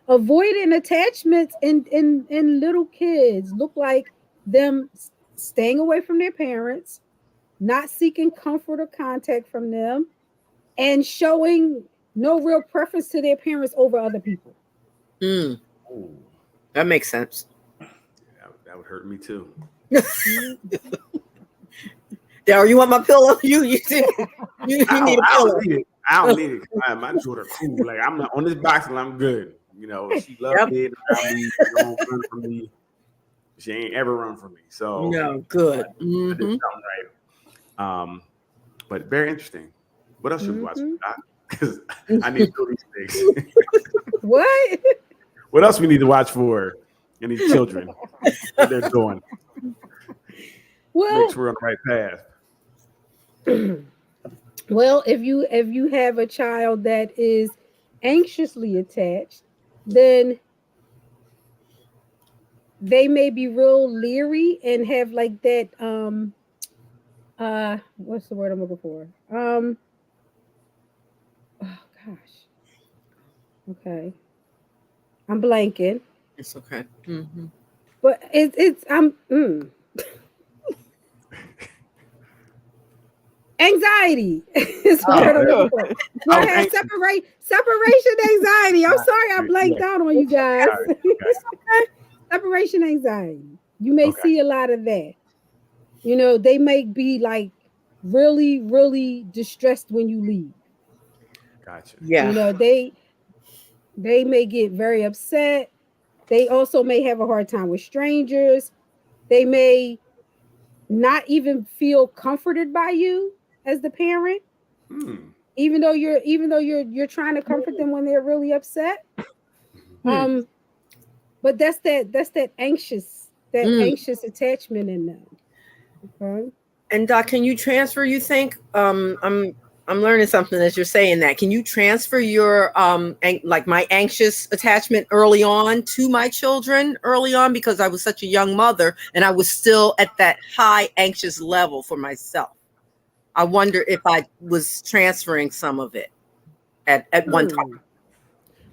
avoiding attachments in little kids look like them staying away from their parents, not seeking comfort or contact from them, and showing no real preference to their parents over other people. That makes sense. That would hurt me too. Daryl, you want my pillow? You need a pillow. I don't need it. My daughter cool. Like I'm not on this box and I'm good. She loves me. She don't run from me. She ain't ever run from me. So no, good. I did something right. But very interesting. What else should we watch? Because I need to do these things. What? What else we need to watch for any children? What they're doing. Well, make sure we're on the right path. Well, if you have a child that is anxiously attached, then they may be real leery and have like that what's the word I'm looking for? Oh gosh. Okay. I'm blanking. It's okay. But it's anxiety is what I'm looking for. I have separation anxiety. I'm sorry I blanked out on you guys. Separation anxiety. You may see a lot of that. They may be like really, really distressed when you leave. Gotcha. Yeah. They may get very upset. They also may have a hard time with strangers. They may not even feel comforted by you as the parent, even though you're trying to comfort them when they're really upset. But that's that anxious attachment in them. Okay. And Doc, can you transfer? You think I'm learning something as you're saying that. Can you transfer your like my anxious attachment early on to my children early on, because I was such a young mother and I was still at that high anxious level for myself? I wonder if I was transferring some of it at one time.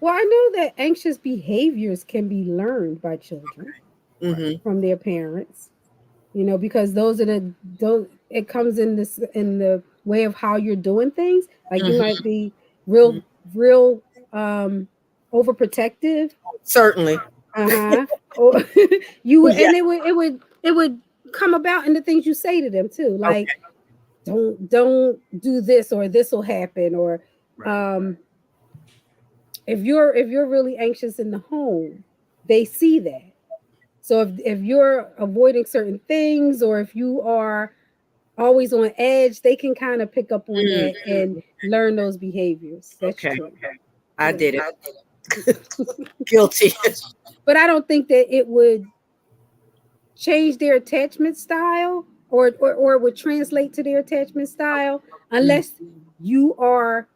Well, I know that anxious behaviors can be learned by children from their parents, because it comes in the way of how you're doing things. Like you might be real overprotective. Certainly. Or you would, and it would come about in the things you say to them too. Like, don't do this, or this will happen, or if you're really anxious in the home, they see that. So if you're avoiding certain things, or if you are always on edge, they can kind of pick up on that and learn those behaviors. That's true. I did it. Guilty. But I don't think that it would change their attachment style or would translate to their attachment style unless you are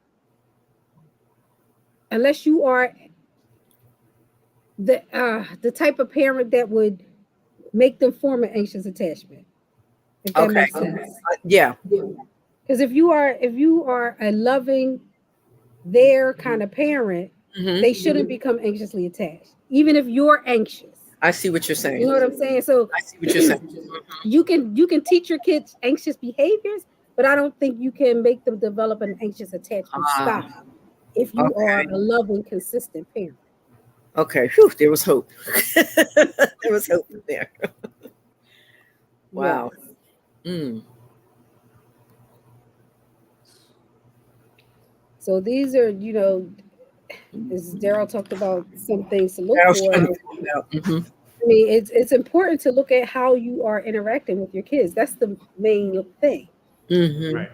the type of parent that would make them form an anxious attachment. If that makes sense. Yeah. Because if you are a loving, their kind of parent, they shouldn't become anxiously attached, even if you're anxious. I see what you're saying. You know what I'm saying? So I see what you're saying. you can teach your kids anxious behaviors, but I don't think you can make them develop an anxious attachment style if you are a loving, consistent parent. Okay, whew, there was hope. There was hope there. Wow. Yes. So these are, as Daryl talked about, some things to look for. I mean, it's important to look at how you are interacting with your kids. That's the main thing. Right.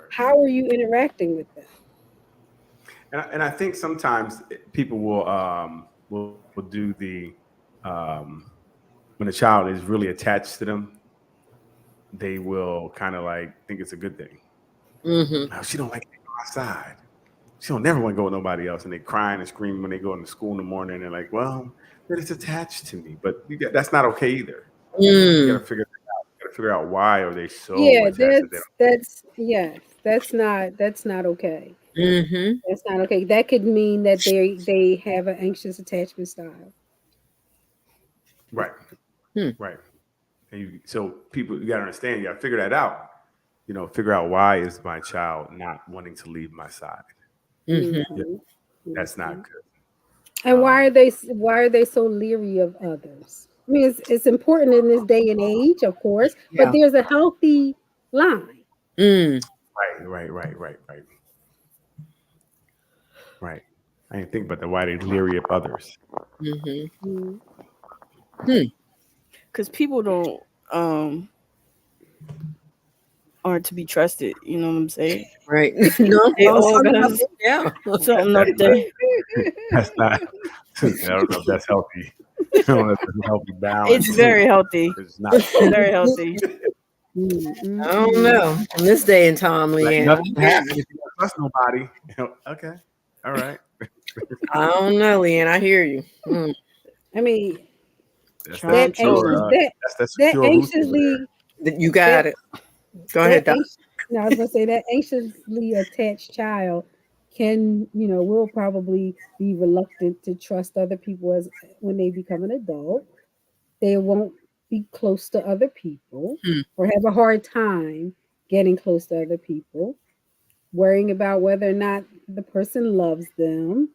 How are you interacting with them? And I think sometimes people will do the when a child is really attached to them, they will kind of like think it's a good thing. Oh, she don't like to go outside. She don't never want to go with nobody else, and they crying and screaming when they go into school in the morning. And they're like, "Well, that is attached to me," but that's not okay either. You gotta figure it out. You gotta figure out why are they so attached to them. That's not okay. That's not okay. That could mean that they have an anxious attachment style. Right. Right. And so people, you gotta understand, you gotta figure that out. Figure out why is my child not wanting to leave my side. That's not good. And why are they so leery of others? I mean, it's important in this day and age, of course, but there's a healthy line. Right. I didn't think about that. Why they leery of others. Because people don't aren't to be trusted. You know what I'm saying? Right. No, they all got something up there. That's not. I don't know if that's healthy. I don't know if it's a healthy balance. It's very healthy. It's not very healthy. I don't know. In this day and time, Leanne. Nothing happens if you don't trust nobody. Okay. All right. I don't know, Leanne. I hear you. I mean, that's anxiously. You got it. Go ahead, Doc. I was gonna say that anxiously attached child will probably be reluctant to trust other people when they become an adult. They won't be close to other people or have a hard time getting close to other people, worrying about whether or not the person loves them,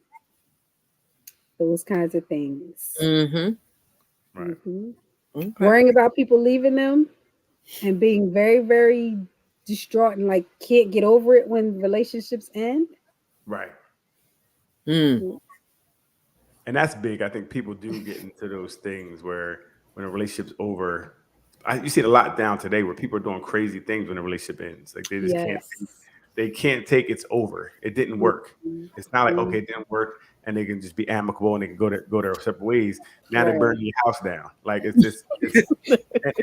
those kinds of things. Right. Okay. Worrying about people leaving them and being very, very distraught and like can't get over it when relationships end. Right. And that's big. I think people do get into those things where when a relationship's over, you see it a lot down today where people are doing crazy things when a relationship ends. Like they just can't take it's over. It didn't work. It's not like, okay, it didn't work and they can just be amicable and they can go their separate ways. Now they're burning your house down. Like it's just,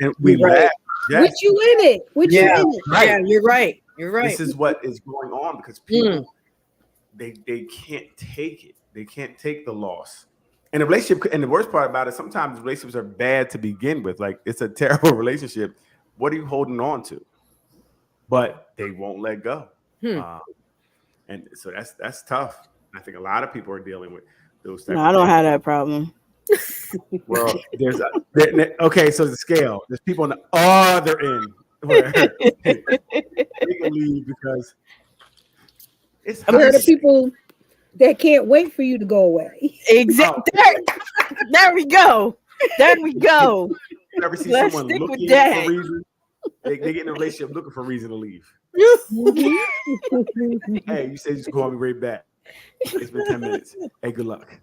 and we laugh. Yes. With you in it. You in it. Right. Yeah, you're right. You're right. This is what is going on because people, they can't take it. They can't take the loss. And the relationship, and the worst part about it, sometimes relationships are bad to begin with. Like it's a terrible relationship. What are you holding on to? But they won't let go. And so that's tough. I think a lot of people are dealing with those things. No, I don't have that problem. Well, okay, so the scale. There's people on the other end where they can leave because it's I'm heard of people that can't wait for you to go away. Exactly. There we go. There we go. You ever see someone looking for a reason? They get in a relationship looking for a reason to leave. Hey, you said you're going to be right back. It's been 10 minutes. Hey, good luck.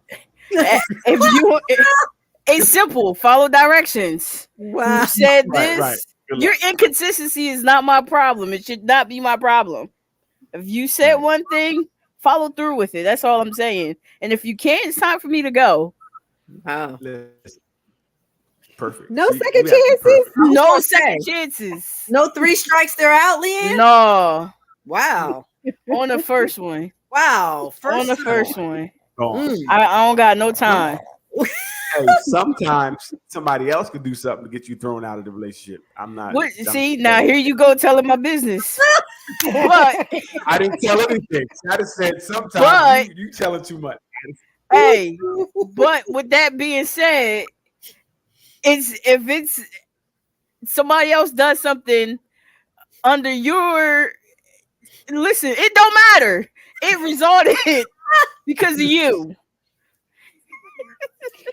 It's simple. Follow directions. Wow. You said this. Right. Your inconsistency is not my problem. It should not be my problem. If you said one thing, follow through with it. That's all I'm saying. And if you can't, it's time for me to go. Wow. Perfect. No second chances. No second chances. No 3 strikes, they're out, Leanne? No. Wow. On the first one. Wow. On the first one. I don't got no time. Hey, sometimes somebody else could do something to get you thrown out of the relationship. I'm not. What? See, now here you go telling my business. But I didn't tell anything. I just said sometimes But- you telling too much. hey, but with that being said, if it's somebody else does something under your listen, it don't matter. It resulted because of you.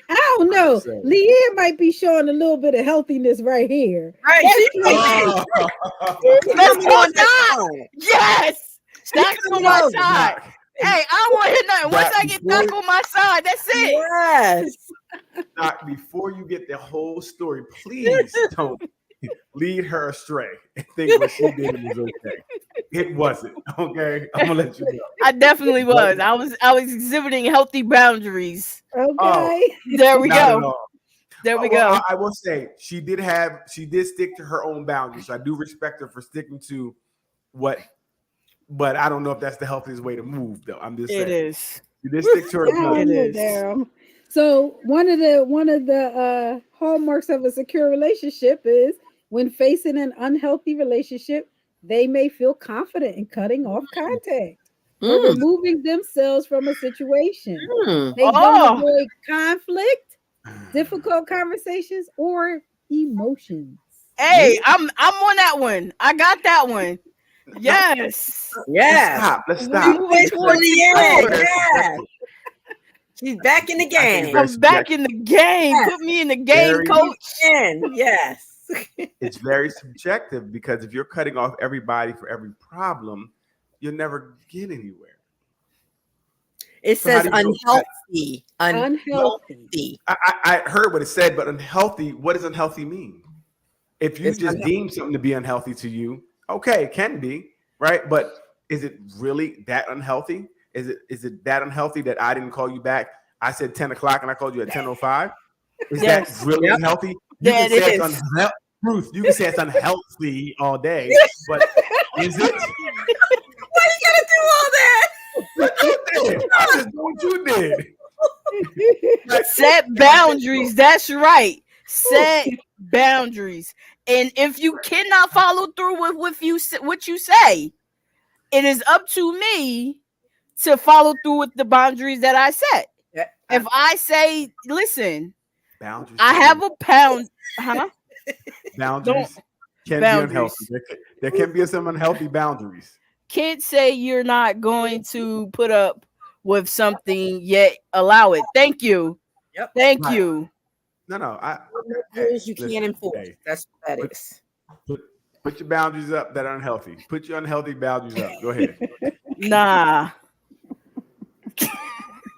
I don't know. So- Leanne might be showing a little bit of healthiness right here. Right. Oh. Let's go on down. Yes, Doc's on my side. Hey, I don't want to hear nothing. Once I get Doc on my side, that's it. Yes. Doc, before you get the whole story, please don't lead her astray and think what she did was okay. It wasn't. Okay, I'm gonna let you know. I definitely was. I was exhibiting healthy boundaries. Okay. There we Not at go. all. There we Well, go. I will say she did stick to her own boundaries. So I do respect her for sticking to what, but I don't know if that's the healthiest way to move, though. I'm just saying. It is. She did stick to her I don't guns. It know, is. Daryl. So one of the hallmarks of a secure relationship is when facing an unhealthy relationship, they may feel confident in cutting off contact or removing themselves from a situation. They Oh. don't avoid conflict, difficult conversations, or emotions. Hey, I'm on that one. I got that one. Yes. Yes. Let's You stop. wait for the end. Let's Yes. She's back in the game. very I'm back in the game. Yes. Put me in the game, Very- coach. Yes. It's very subjective because if you're cutting off everybody for every problem, you'll never get anywhere. It So how says do you know unhealthy. Unhealthy. I heard what it said, but unhealthy, what does unhealthy mean? If you It's just unhealthy. deem something to be unhealthy to you, okay, it can be, right? But is it really that unhealthy? Is it that unhealthy that I didn't call you back? I said 10 o'clock and I called you at 10:05. Is Yes. that really Yep. unhealthy? You Yeah, can it say it's is. unhealthy. Ruth, you can say it's unhealthy all day, but is it? Why you gotta do all that? What you did? I just do what you did. Set boundaries. That's right. Set boundaries. And if you cannot follow through with what you say, it is up to me to follow through with the boundaries that I set. Yeah. If I say, listen, Boundaries. I have a pound, huh? boundaries can boundaries. be unhealthy. There can be some unhealthy boundaries. Can't say you're not going to put up with something yet allow it. Thank you. Yep. Thank Right. you. No. Rules you listen, can't enforce. hey. That's what that is. Put your boundaries up that are unhealthy. Put your unhealthy boundaries up. Go ahead. Nah.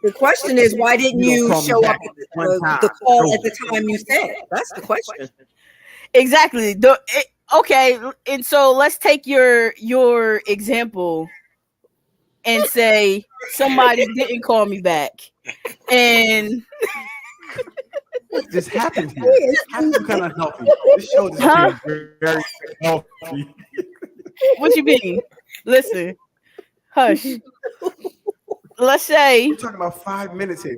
The question is, why didn't You you gonna call me show back up at one time. the call No. at the time you said? That's the question. Exactly. Okay, and so let's take your example and say somebody didn't call me back. And This happened here. This happened kind of unhealthy. This show is Huh? very healthy. what you mean? Listen. Hush. Let's say We're talking about 5 minutes here.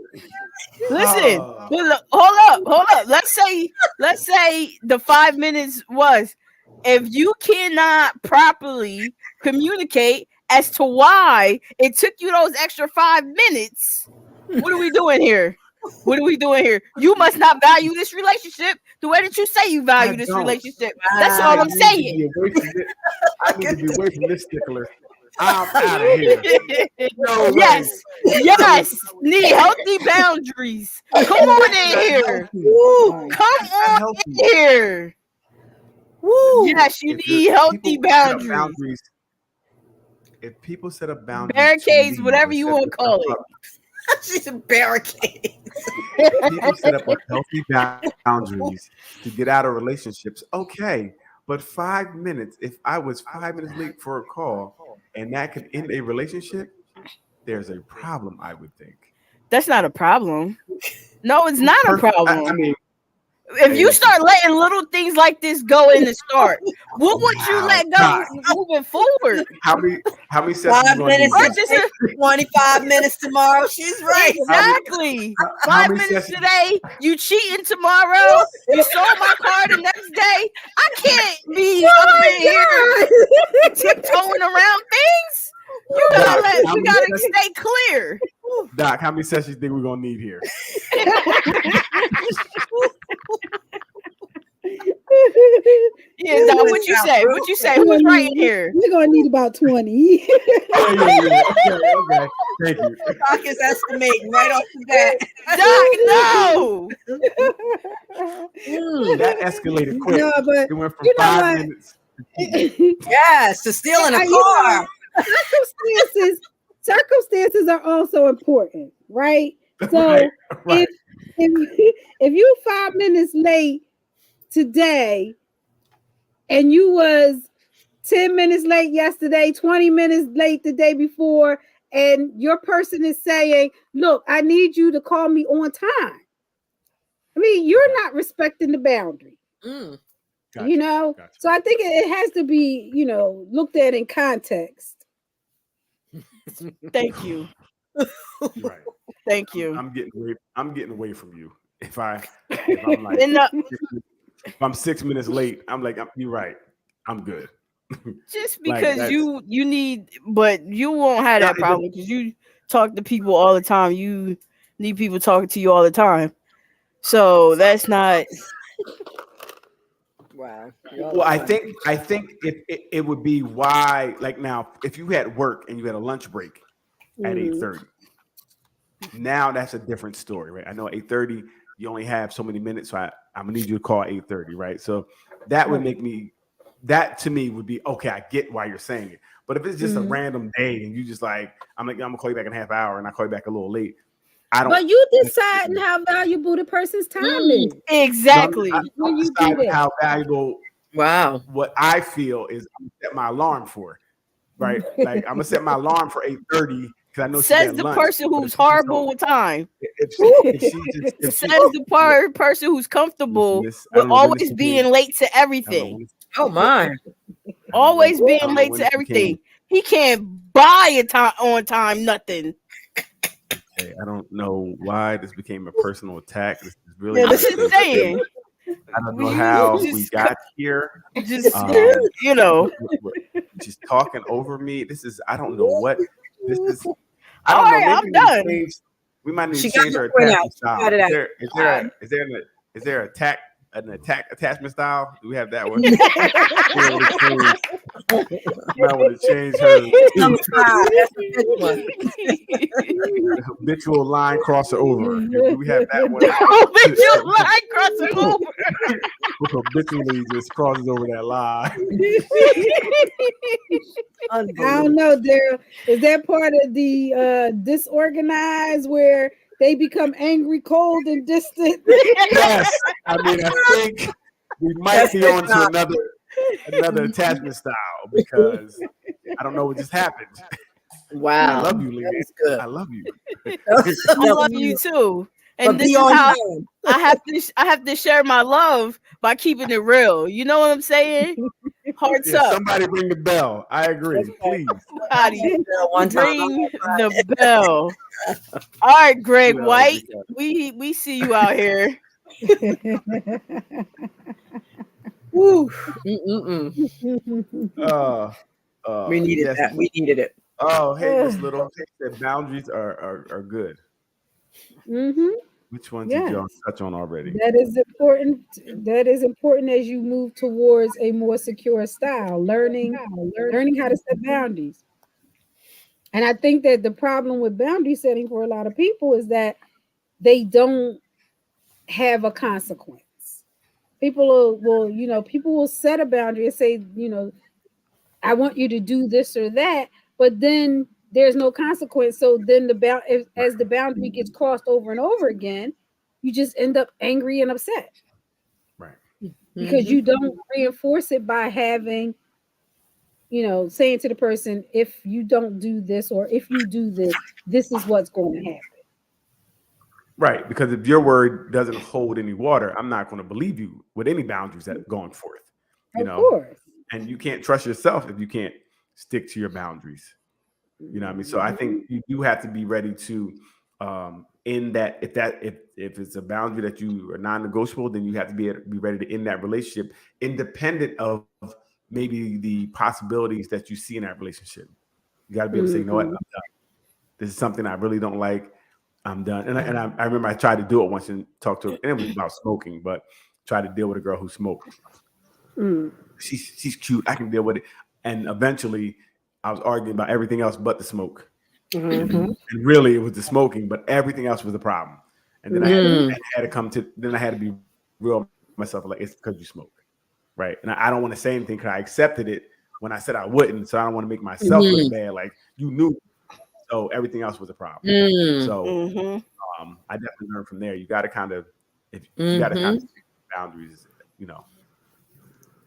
listen. Oh. Look, hold up. Let's say the 5 minutes was if you cannot properly communicate as to why it took you those extra 5 minutes. What are we doing here? What are we doing here? You must not value this relationship the way that you say you value I this don't. relationship. That's all I'm saying. I need to be away from this stickler. I'm out of here. No way. Yes. Need healthy boundaries. Come on in here. Woo. Come on Unhealthy. in here. Woo. Yes, you If need you're- healthy people set up boundaries. If people set up boundaries, Barricades, to leave whatever or you set wanna stuff call it. up, She's a barricade. people set up healthy boundaries to get out of relationships. Okay, but 5 minutes. If I was 5 minutes late for a call, and that could end a relationship, there's a problem. I would think. That's not a problem. No, it's not a Perfect. problem. I mean, If you start letting little things like this go in the start, what would you let go Doc. moving forward? How many sessions 5 you gonna minutes, need? Or just 25 minutes tomorrow. She's right. exactly How 5 many minutes sessions? today. You cheating tomorrow. You sold my car the next day. I can't be up in here tiptoeing around things. You Doc, how you many gotta sessions- stay clear. Doc, how many sessions think we're gonna need here? Yeah, Doc, what you say? What you say? Who's right in here? We're gonna need about 20. Yeah. Okay. Thank you. Doc is estimating right off the bat. Doc, no. That escalated quick. No, but It went from you know 5 what? minutes. Yes, to stealing a You know, car. circumstances are also important, right? So Right. if you 5 minutes late today and you was 10 minutes late yesterday, 20 minutes late the day before, and your person is saying, look, I need you to call me on time. I mean, you're not respecting the boundary. Mm. Gotcha. You know, Gotcha. so I think it has to be, looked at in context. Thank you. Right. Thank you. I'm getting away from you. If I'm like And, if I'm 6 minutes late, I'm like, you're right. I'm good. just Like, because that's- you need, but you won't have that Yeah, problem because you talk to people all the time. You need people talking to you all the time. So that's not. Wow. Well, I think if it would be why, like now, if you had work and you had a lunch break at 8:30, now that's a different story, right? I know 8:30 you only have so many minutes, so I'm gonna need you to call 8:30, right? So that would make me, that to me would be okay. I get why you're saying it, but if it's just a random day and you just like, I'm gonna call you back in a half hour and I call you back a little late, I don't. But you deciding how valuable the person's time is. Exactly. When you do decide that. how valuable. Wow. What I feel is I'm gonna set my alarm for, right? Like I'm gonna set my alarm for 8:30 because I know Says she's the lunch, person but who's if she just horrible don't- with time. If she Says the person who's comfortable Listen, I don't with know when always this being became- late to I don't know everything. when this- Oh my. Always I being don't know late when to this everything. became- He can't buy a time on time nothing. Okay, I don't know why this became a personal attack. This is really. I'm just saying. I don't know how we Just- got here. Just She's talking over me. This is. I don't know what this is. I don't All know. right, Maybe I'm we done. We might need She to got change the her point attachment out. style. Got it out. Is there an attack attachment style? Do we have that one? You might want to change her Number 5. That's a good one. habitual line crosser over. Do we have that one? Your line crossing over. Habitually just crosses over that line. I don't know, Daryl. Is that part of the disorganized where they become angry, cold, and distant? Yes, I mean I think we might be on to another attachment style because I don't know what just happened. Wow. I love you, Lee. That's good. I love you. I love you too. And But this be is on how time. I have to share my love by keeping it real. You know what I'm saying? Hearts Yeah, up. somebody ring the bell. I agree. Please. Somebody One time. ring the bell. All right, Greg Yeah, White. because- We see you out here. Woo. Mm-mm-mm. We needed yes. that. We needed it. Oh, hey, Miss Little. They said boundaries are good. Mm-hmm. Which ones Yes. did y'all touch on already? That is important. That is important as you move towards a more secure style, learning how to set boundaries. And I think that the problem with boundary setting for a lot of people is that they don't have a consequence. People will set a boundary and say, I want you to do this or that, but then there's no consequence. So then as the boundary gets crossed over and over again, you just end up angry and upset. Right. Because you don't reinforce it by having, saying to the person, if you don't do this or if you do this, this is what's going to happen. Right, because if your word doesn't hold any water, I'm not going to believe you with any boundaries that going forth. You Of know, course. and you can't trust yourself if you can't stick to your boundaries. You know what I mean? So I think you do have to be ready to end that. If it's a boundary that you are non-negotiable, then you have to be ready to end that relationship, independent of maybe the possibilities that you see in that relationship. You got to be able to say, you know what, I'm done. This is something I really don't like. I'm done. And I remember I tried to do it once and talked to her, and it was about smoking, but tried to deal with a girl who smoked. She's cute. I can deal with it. And eventually I was arguing about everything else but the smoke. And really it was the smoking, but everything else was the problem. And then I had to be real with myself, like, it's because you smoke. Right. And I don't want to say anything because I accepted it when I said I wouldn't. So I don't want to make myself look bad. Like, you knew. So everything else was a problem. So I definitely learned from there. You got to kind of, stick boundaries, you know.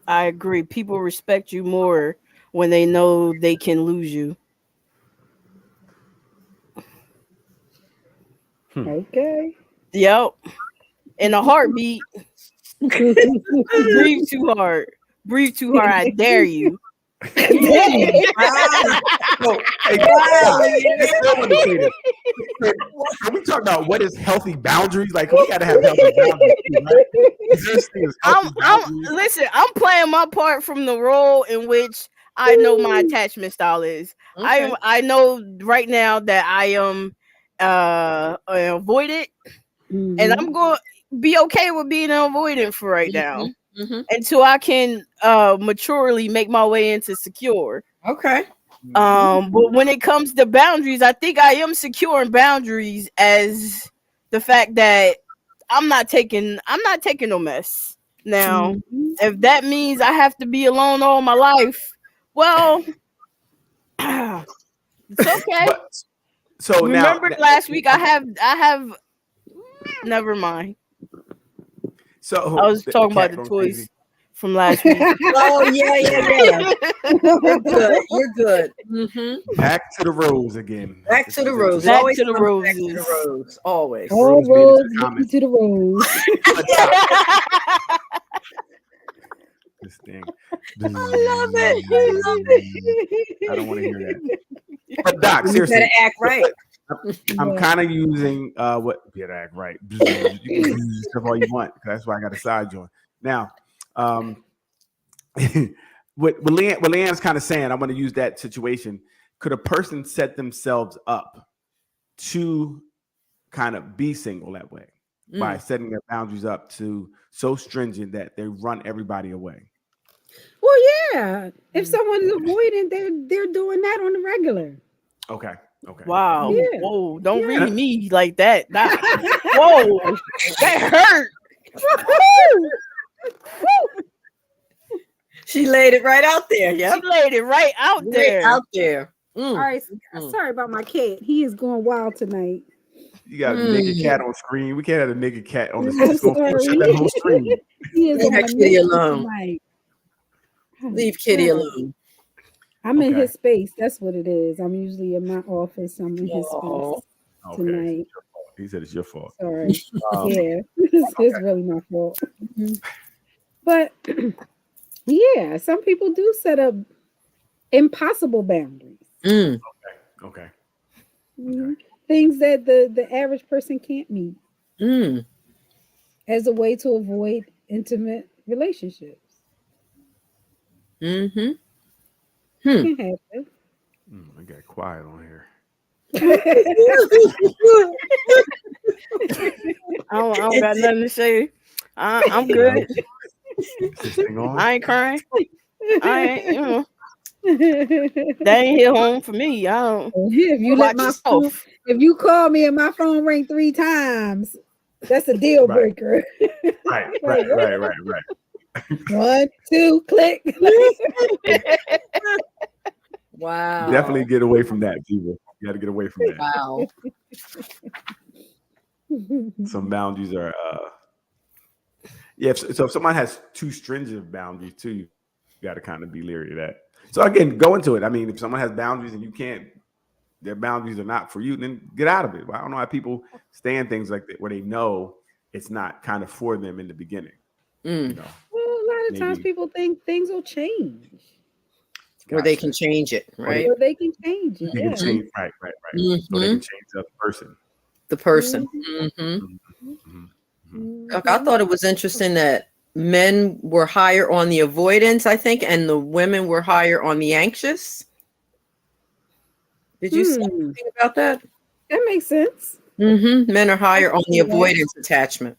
I agree. People respect you more when they know they can lose you. Okay. Yep. In a heartbeat. Breathe too hard. Breathe too hard. I dare you. Can we talk about what is healthy boundaries? Like, we got to have healthy boundaries, right? Listen, I'm playing my part from the role in which I know my attachment style is. Okay. I know right now that I am avoidant, and I'm going to be okay with being avoidant for right now. Until I can maturely make my way into secure. Okay. But when it comes to boundaries, I think I am secure in boundaries as the fact that I'm not taking no mess. Now, if that means I have to be alone all my life, well, it's okay. So remember now, last week I have never mind. So I was talking about the toys crazy from last week. Oh yeah. You're good. Back to the rose again. Back to the rose. Back Always to the roses. Back to the rose. Always. All roads to the rose. This thing. I love it. I don't want to hear that. But Doc, seriously, you better act right. I'm kind of using what you better act right. You can use stuff all you want, because that's why I got a side joint. Now, what Leanne's kind of saying, I'm going to use that situation. Could a person set themselves up to kind of be single that way by setting their boundaries up to so stringent that they run everybody away? Well, yeah. If someone is avoidant, they're doing that on the regular. Okay. Wow. Yeah. Whoa, don't read me like that. Whoa, that hurt. She laid it right out there. Yeah. She laid it right out there. All right. Sorry about my cat. He is going wild tonight. You got a naked cat on screen. We can't have a naked cat on the screen. It's going to shut that whole screen. He is Leave Kitty alone. Tonight. Leave Kitty alone. I'm in his space. That's what it is. I'm usually in my office. I'm in his space tonight. He said it's your fault. Sorry. Yeah, it's really my fault. But yeah, some people do set up impossible boundaries. Okay. Things that the average person can't meet as a way to avoid intimate relationships. Can happen. I got quiet on here. I don't got nothing to say. I'm good. I ain't crying. I ain't, that ain't hit home for me. I don't. If you let my phone, if you call me and my phone ring 3 times, that's a deal breaker. Right. 1, 2, click. Wow. Definitely get away from that, people. You got to get away from that. Wow. Some boundaries are so if someone has too stringent boundaries too, you got to kind of be leery of that. So again, go into it. I mean, if someone has boundaries and you can't their boundaries are not for you, then get out of it. I don't know why people stay in things like that where they know it's not kind of for them in the beginning. You know, Well, a lot of times maybe- people think things will change, Where they Gotcha. can change it, right? or they can change it. They Yeah. can change, right. So they can change the other person. The person. Look, I thought it was interesting that men were higher on the avoidance, I think, and the women were higher on the anxious. Did you say anything about that? That makes sense. Men are higher on the Yeah. avoidance attachment.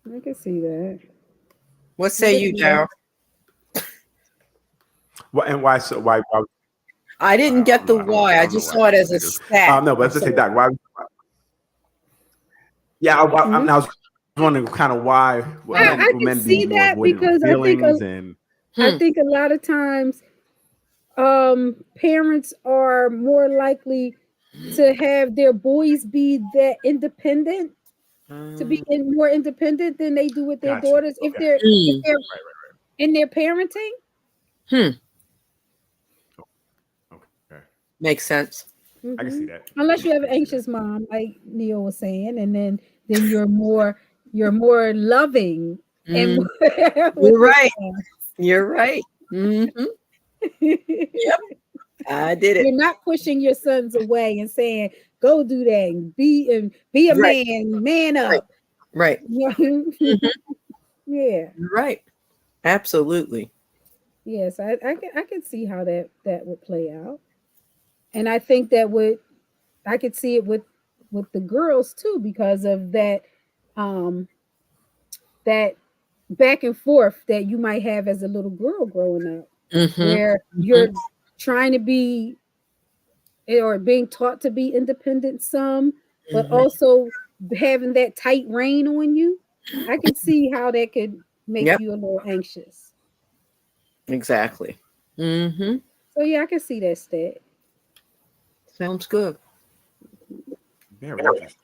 I can see that. What say you, Daryl? And why? So why? I didn't get the why. I just saw it as a stat. No, but let's just say, Doc, why? Yeah, I was wondering kind of why. I can see that because I think a lot of times parents are more likely to have their boys be that independent, to be more independent than they do with their daughters if they're in their parenting. Okay. Makes sense. I can see that. Unless you have an anxious mom, like Neil was saying, and then you're more loving. And You're right. You're right. Yep. I did it. You're not pushing your sons away and saying, "Go do that and be a man up." Right. Yeah. You're right. Absolutely. Yes, I can see how that would play out, and I think that I could see it with the girls too, because of that that back and forth that you might have as a little girl growing up, where you're trying to be or being taught to be independent some, but also having that tight rein on you. I can see how that could make you a little anxious. Exactly. So yeah, I can see that stat. Sounds good. Very interesting.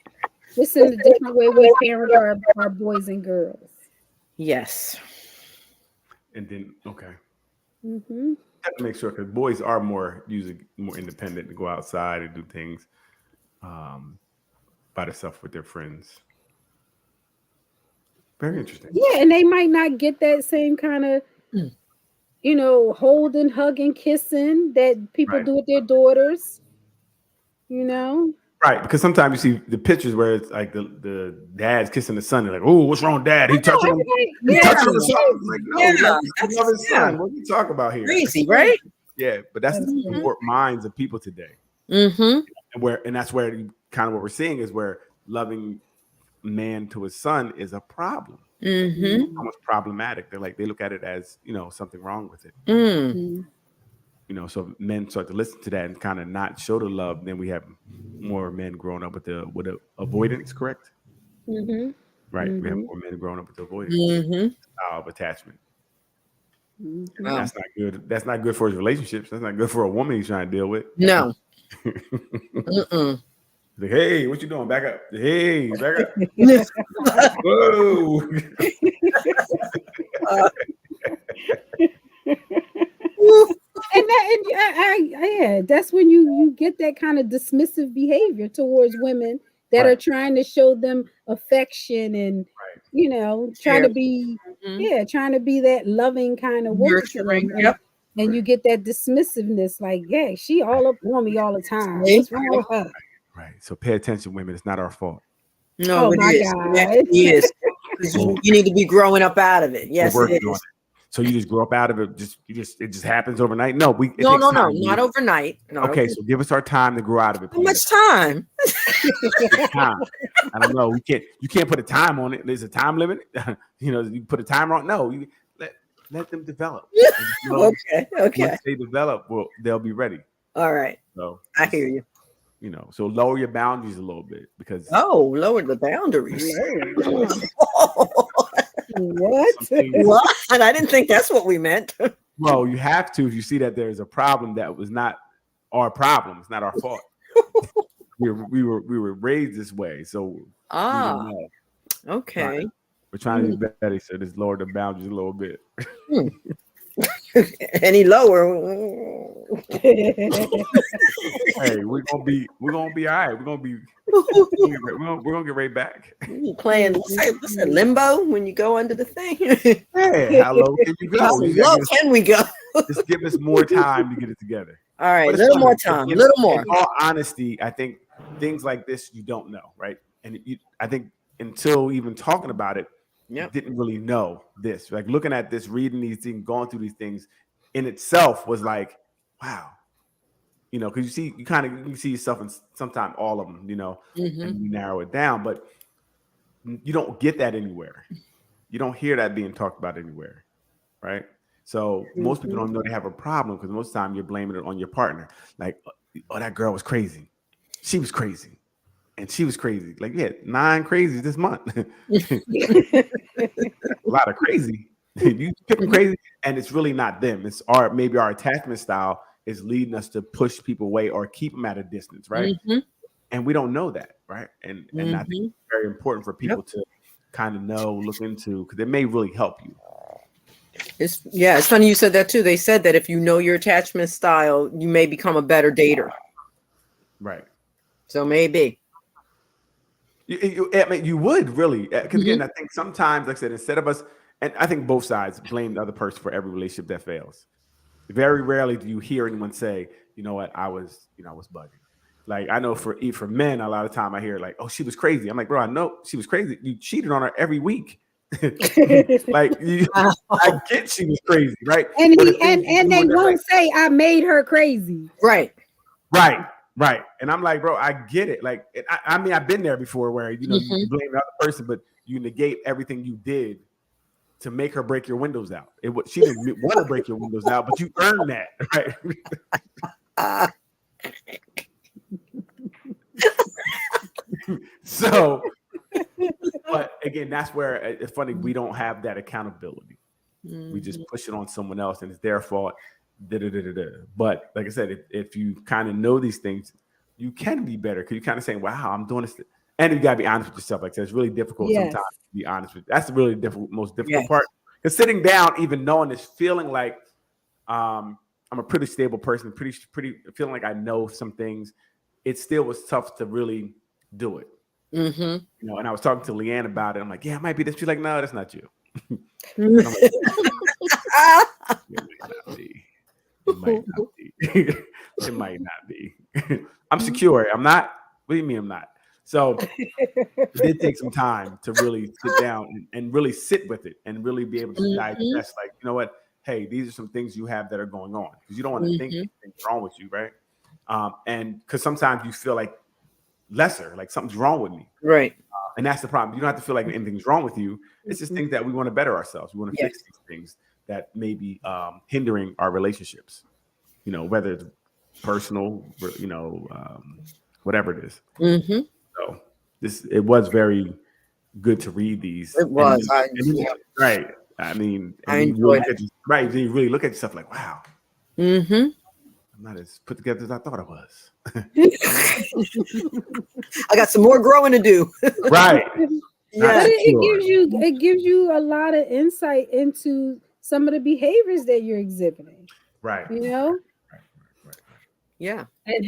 This is a different way we parent our boys and girls. Yes. And then okay. Mm-hmm. Have to make sure because boys are usually more independent to go outside and do things by themselves with their friends. Very interesting. Yeah, and they might not get that same kind of, holding, hugging, kissing that people do with their daughters. Right, because sometimes you see the pictures where it's like the dad's kissing the son. They're like, "Oh, what's wrong, Dad? He touching him. He touching the son." Like, no, he love his son. What are you talking about here? Crazy, right? Yeah, but that's the warped minds of people today. And that's where kind of what we're seeing is where loving man to his son is a problem. Almost problematic. They look at it as something wrong with it. So if men start to listen to that and kind of not show the love, then we have more men growing up with the avoidance, correct? Right. We have more men growing up with the avoidance style of attachment. Wow. That's not good. That's not good for his relationships. That's not good for a woman he's trying to deal with. No. Like, hey, what you doing? Back up. Hey, back up. Whoa. And that's when you get that kind of dismissive behavior towards women that are trying to show them affection and trying to be trying to be that loving kind of woman to them. And you get that dismissiveness, like, yeah, she all up on me all the time. What's wrong with her? Right. So pay attention, women. It's not our fault. No, my it is. God. It is. You need to be growing up out of it. Yes, it is. So you just grow up out of it. It just happens overnight. No, no, not overnight. No. Okay, so give us our time to grow out of it. Please. How much time? Time. I don't know. You can't put a time on it. There's a time limit. You put a timer on. No, you let them develop. Okay. Once they develop, they'll be ready. All right. So I hear you. So lower your boundaries a little bit because lower the boundaries. What? I didn't think that's what we meant. Well, you have to if you see that there's a problem that was not our problem. It's not our fault. we were raised this way, so okay. Right. We're trying to be better, so just lower the boundaries a little bit. Any lower? Hey, we're gonna be all right. We're gonna get right back. You playing what's that, limbo when you go under the thing? Hey, how low can you How go? low can we go? Just give us more time to get it together. All right, But a it's little fun. more time, In- little more. In all honesty, I think things like this you don't know, right? And I think until even talking about it, Yep. didn't really know this. Like looking at this, reading these things, going through these things in itself was like, wow. You know, because you see yourself in sometimes all of them, you know, Mhm. and you narrow it down, but you don't get that anywhere. You don't hear that being talked about anywhere, right? So most people don't know they have a problem because most of the time you're blaming it on your partner. Like, oh, that girl was crazy. She was crazy. And she was crazy. Like, yeah, 9 crazies this month. A lot of crazy. You pick them crazy, and it's really not them. It's maybe our attachment style is leading us to push people away or keep them at a distance, right? Mhm. And we don't know that, right? And I think Mhm. it's very important for people to kind of know, look into, because it may really help you. It's funny you said that too. They said that if you know your attachment style, you may become a better dater. Right. So maybe. I mean, you would really, because again, I think sometimes, like I said, instead of us, and I think both sides blame the other person for every relationship that fails. Very rarely do you hear anyone say, you know what, I was bugging. Like I know for men, a lot of time I hear like, oh, she was crazy. I'm like, bro, I know she was crazy. You cheated on her every week. Like I get she was crazy, right? And But they won't say I made her crazy. Right. And I'm like, bro, I get it. Like, I mean, I've been there before where, you know, you blame the other person, but you negate everything you did to make her break your windows out. She didn't want to break your windows out, but you earned that, right? So, but again, that's where it's funny. We don't have that accountability. We just push it on someone else and it's their fault. But like I said, if you kind of know these things, you can be better because you kind of saying, wow, I'm doing this. And you got to be honest with yourself. Like I said, it's really difficult sometimes to be honest with you. That's the really most difficult part. Because sitting down, even knowing this, feeling like I'm a pretty stable person, pretty feeling like I know some things, it still was tough to really do it. You know, and I was talking to Leanne about it. I'm like, yeah, it might be this. She's like, no, that's not you. Like, it might not be. It might not be. I'm secure. I'm not. What do you mean I'm not? So it did take some time to really sit down and really sit with it and really be able to digest, like, you know what? Hey, these are some things you have that are going on because you don't want to think anything's wrong with you, right? And because sometimes you feel like lesser, like something's wrong with me. Right. And that's the problem. You don't have to feel like anything's wrong with you. It's just things that we want to better ourselves. We want to fix these things that may be hindering our relationships, you know, whether it's personal, you know, whatever it is. So it was very good to read these. It was. Right. I mean, I enjoyed it. Right. Then you really look at yourself like, wow. I'm not as put together as I thought I was. I got some more growing to do. Right. Yeah. But it gives you a lot of insight into some of the behaviors that you're exhibiting. Right. You know? Right. Yeah. And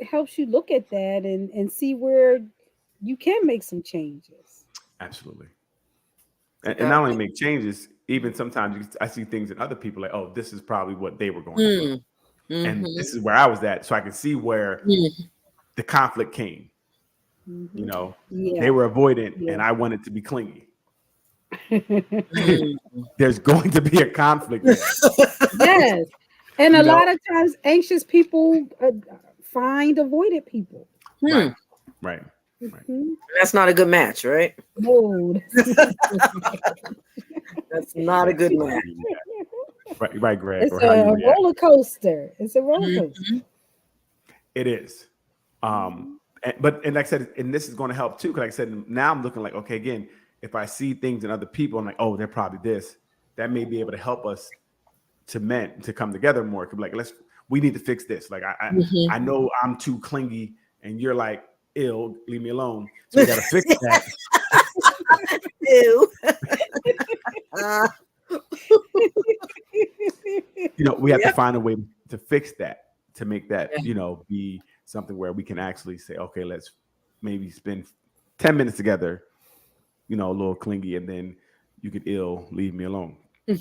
helps you look at that and see where you can make some changes. Absolutely. And not only make changes, even sometimes I see things in other people like, oh, this is probably what they were going through. And this is where I was at. So I can see where the conflict came. You know, they were avoidant and I wanted to be clingy. There's going to be a conflict there. Yes. And a lot of times anxious people find avoidant people. Right. That's not a good match, right? No. That's not a good match. Right, Greg. It's a roller coaster. It's a roller coaster. It is. But like I said, and this is going to help too, because like I said, now I'm looking like, okay, again, if I see things in other people, I'm like, oh, they're probably this. That may be able to help us to come together more. Could be like, we need to fix this. Like I know I'm too clingy, and you're like, ill, leave me alone. So we got to fix that. Ew. You know, we have to find a way to fix that, to make that, Yeah. be something where we can actually say, okay, let's maybe spend 10 minutes together, a little clingy, and then you could leave me alone.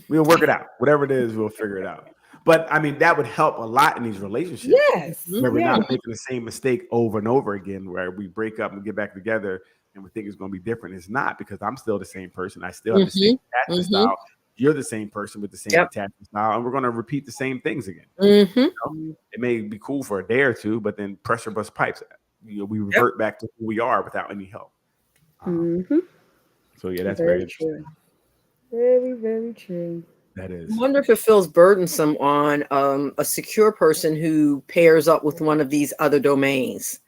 We'll work it out. Whatever it is, we'll figure it out. But I mean, that would help a lot in these relationships. Yes. Where we're Yeah. not making the same mistake over and over again, where we break up and get back together and we think it's going to be different. It's not, because I'm still the same person. I still have the same attachment style. You're the same person with the same attachment style, and we're going to repeat the same things again. It may be cool for a day or two, but then pressure bust pipes. We revert back to who we are without any help. So yeah, that's very true. Very, very true. That is. I wonder if it feels burdensome on a secure person who pairs up with one of these other domains.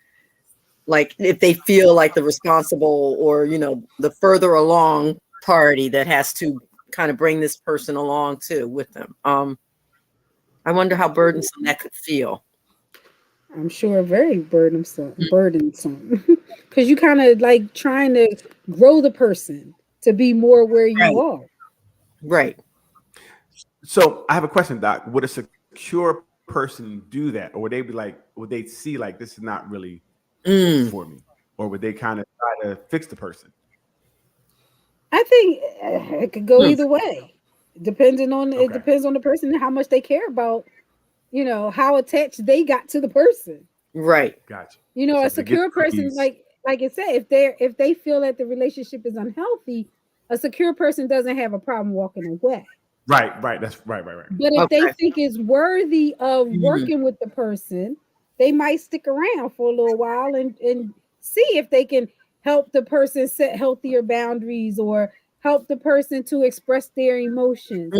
Like if they feel like the responsible or, the further along party that has to kind of bring this person along too with them. I wonder how burdensome that could feel. I'm sure very burdensome, because you kind of like trying to grow the person to be more where you are. Right. So I have a question, Doc. Would a secure person do that, or would they be like, would they see like this is not really for me, or would they kind of try to fix the person? I think it could go either way, depending on it depends on the person and how much they care about, how attached they got to the person. Right. Gotcha. So a secure person, like I said, if they feel that the relationship is unhealthy, a secure person doesn't have a problem walking away. Right. That's right. But if they think it's worthy of working with the person, they might stick around for a little while and see if they can help the person set healthier boundaries or help the person to express their emotions.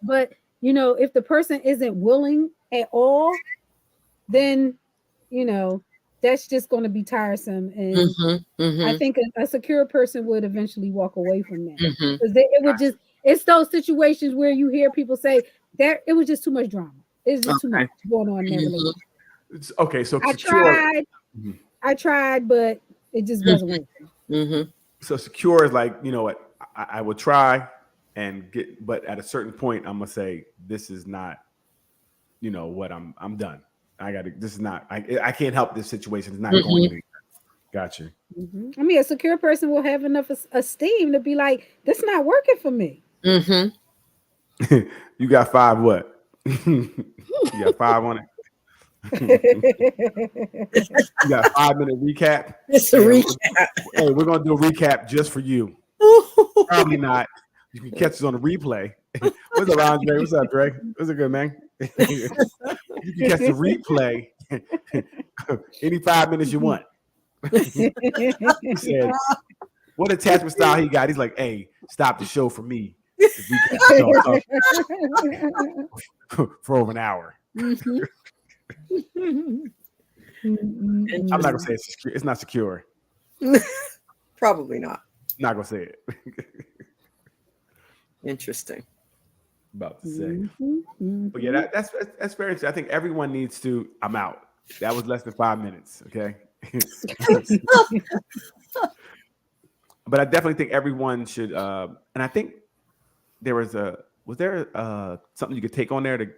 But if the person isn't willing at all, then that's just going to be tiresome. And I think a secure person would eventually walk away from that, because it's those situations where you hear people say that it was just too much drama. It's just too much going on in that relationship. Okay, so I tried, but it just wasn't working. So secure is like, you know what, I would try and get, but at a certain point, I'm gonna say this is not, what I'm done. This is not, I can't help this situation. It's not going anywhere. Gotcha. I mean, a secure person will have enough esteem to be like, this is not working for me. You got 5 what? You got 5 on it? You got a 5-minute recap? It's a recap. Hey, we're going to do a recap just for you. Probably not. You can catch us on the replay. What's up, Andre? What's up, Greg? What's up, good, man? You can catch the replay any 5 minutes you want. He said, what attachment style he got? He's like, hey, stop the show for me. For over an hour. I'm not gonna say it's secure. It's not secure. Probably not. Not gonna say it. Interesting. About to say. But yeah, that's very interesting. I think everyone needs to. I'm out. That was less than 5 minutes. Okay. But I definitely think everyone should. And I think there was there something you could take on there to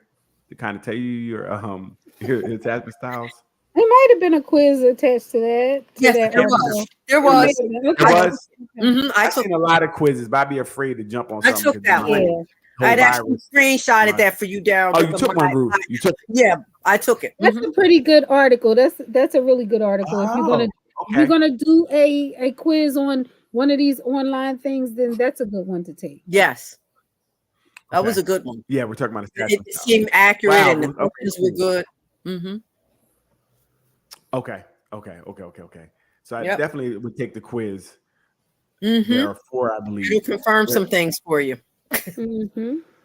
kind of tell you your attachment styles? There might have been a quiz attached to that. Yes, there was. I've seen a lot of quizzes, but I'd be afraid to jump on something. I took that one. I'd actually screenshotted that for you down. Oh, you took one, Ruth. You took it. Yeah, I took it. That's a pretty good article. That's a really good article. If you're gonna do a quiz on one of these online things, then that's a good one to take. Yes. That was a good one. Yeah, we're talking about it seemed accurate and the questions were good. Okay. So I definitely would take the quiz. There are 4, I believe. It'll confirm some things for you.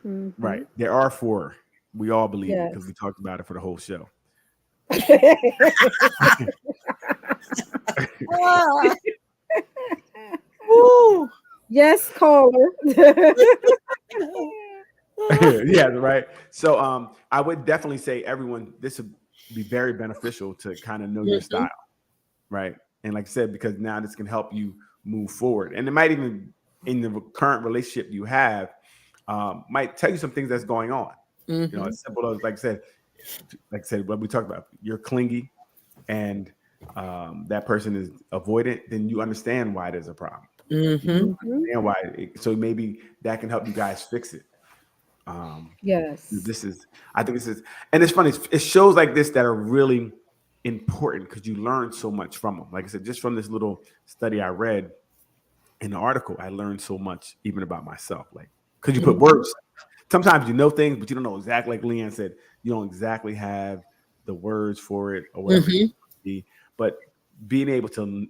Right. There are 4. We all believe it because we talked about it for the whole show. Yes, caller. Yeah, right. So I would definitely say everyone, this would be very beneficial to kind of know your style, right? And like I said, because now this can help you move forward. And it might even, in the current relationship you have, might tell you some things that's going on. As simple as, like I said, like I said, what we talked about, you're clingy, and that person is avoidant, then you understand why there's a problem. Mm-hmm. And why? So maybe that can help you guys fix it. Yes. I think this is, and it's funny. It shows like this that are really important because you learn so much from them. Like I said, just from this little study I read in the article, I learned so much even about myself. Like, because you put words. Sometimes you know things, but you don't know exactly. Like Leanne said, you don't exactly have the words for it or whatever it be. But being able to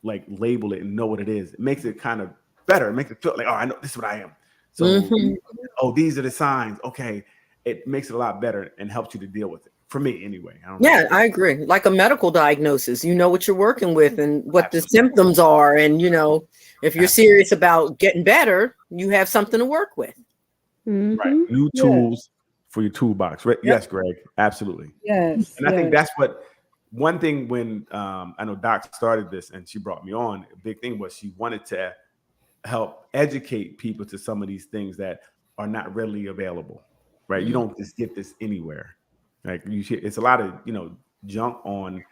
like label it and know what it is, it makes it kind of better. It makes it feel like, oh, I know this is what I am. So, oh, these are the signs. Okay, it makes it a lot better and helps you to deal with it. For me, anyway. I agree. Like a medical diagnosis, you know what you're working with and what the symptoms are, and if you're serious about getting better, you have something to work with. Right. New tools for your toolbox. Right? Yes, Greg. Absolutely. Yes. And I think that's what one thing when I know Doc started this and she brought me on, a big thing was she wanted to help educate people to some of these things that are not readily available. Right. You don't just get this anywhere. Like it's a lot of, junk on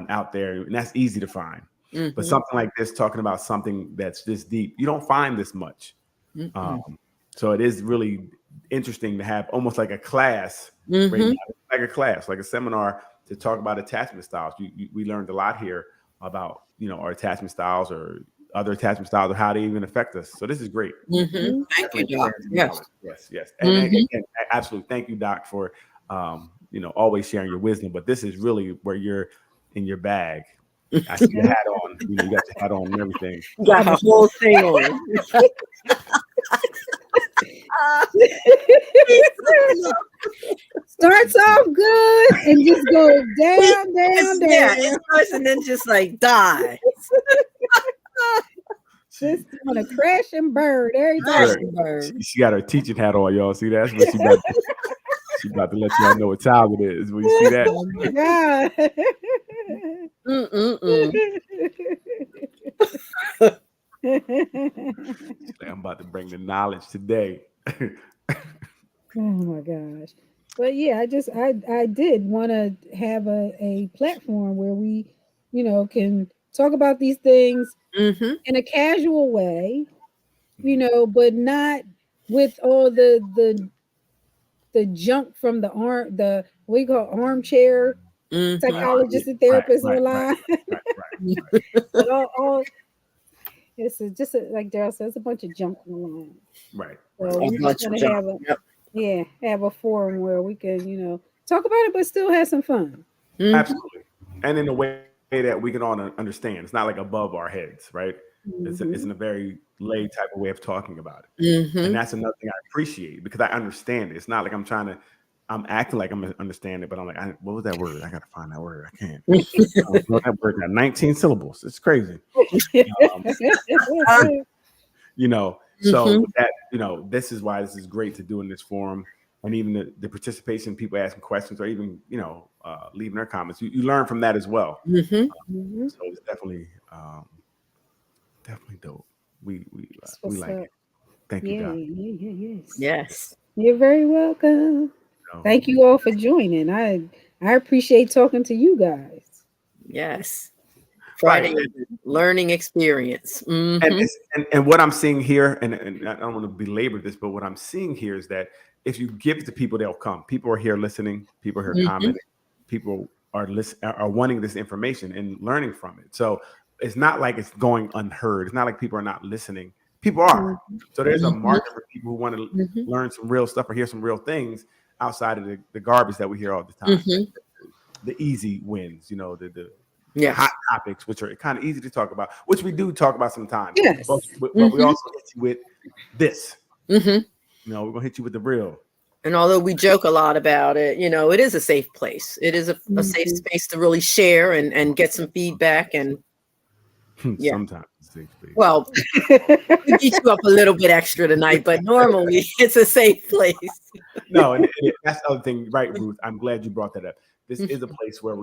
out there, and that's easy to find. But something like this, talking about something that's this deep, you don't find this much. So it is really interesting to have almost like a class, right now, like a class, like a seminar to talk about attachment styles. We learned a lot here about, our attachment styles or other attachment styles or how they even affect us. So this is great. Thank you, Doc. Yes. And again, absolutely. Thank you, Doc, for, always sharing your wisdom. But this is really where you're in your bag. I see your hat on. You got your hat on and everything. You got the whole thing on. Starts off good and just goes down. It starts and then just like die. Just want to crash and burn every time. She got her teaching hat on, y'all. See that? That's what she about to let y'all know what time it is. When you see that? Oh my God. I'm about to bring the knowledge today. Oh my gosh. But yeah, I did want to have a platform where we, can talk about these things in a casual way, but not with all the junk from the we call armchair psychologists and therapists online. All it's just like Daryl says, a bunch of junk online. Right. So we just want to have a forum where we can, talk about it, but still have some fun. Absolutely. And in a way that we can all understand. It's not like above our heads, right? It's in a very laid type of way of talking about it. And that's another thing I appreciate because I understand it. It's not like I'm acting like I'm understanding it, but I'm like, what was that word? I got to find that word. I can't. That word got 19 syllables. It's crazy. So that, this is why this is great to do in this forum. And even the participation, people asking questions or even, leaving their comments, you learn from that as well. So it's definitely dope. We like it. Thank you, Doc. Yes. You're very welcome. Thank you all for joining. I appreciate talking to you guys. Yes. Friday learning experience. And what I'm seeing here, and I don't want to belabor this, but what I'm seeing here is that if you give it to people, they'll come. People are here listening. People are here commenting. People are wanting this information and learning from it. So it's not like it's going unheard. It's not like people are not listening. People are. So there's a market for people who want to learn some real stuff or hear some real things outside of the garbage that we hear all the time. The easy wins, the hot topics, which are kind of easy to talk about, which we do talk about sometimes. Yes. But we also hit you with this. We're gonna hit you with the real. And although we joke a lot about it, it is a safe place. It is a safe space to really share and get some feedback. And sometimes it's a safe space. Well, we beat you up a little bit extra tonight, but normally it's a safe place. No, and that's the other thing, right, Ruth? I'm glad you brought that up. This is a place where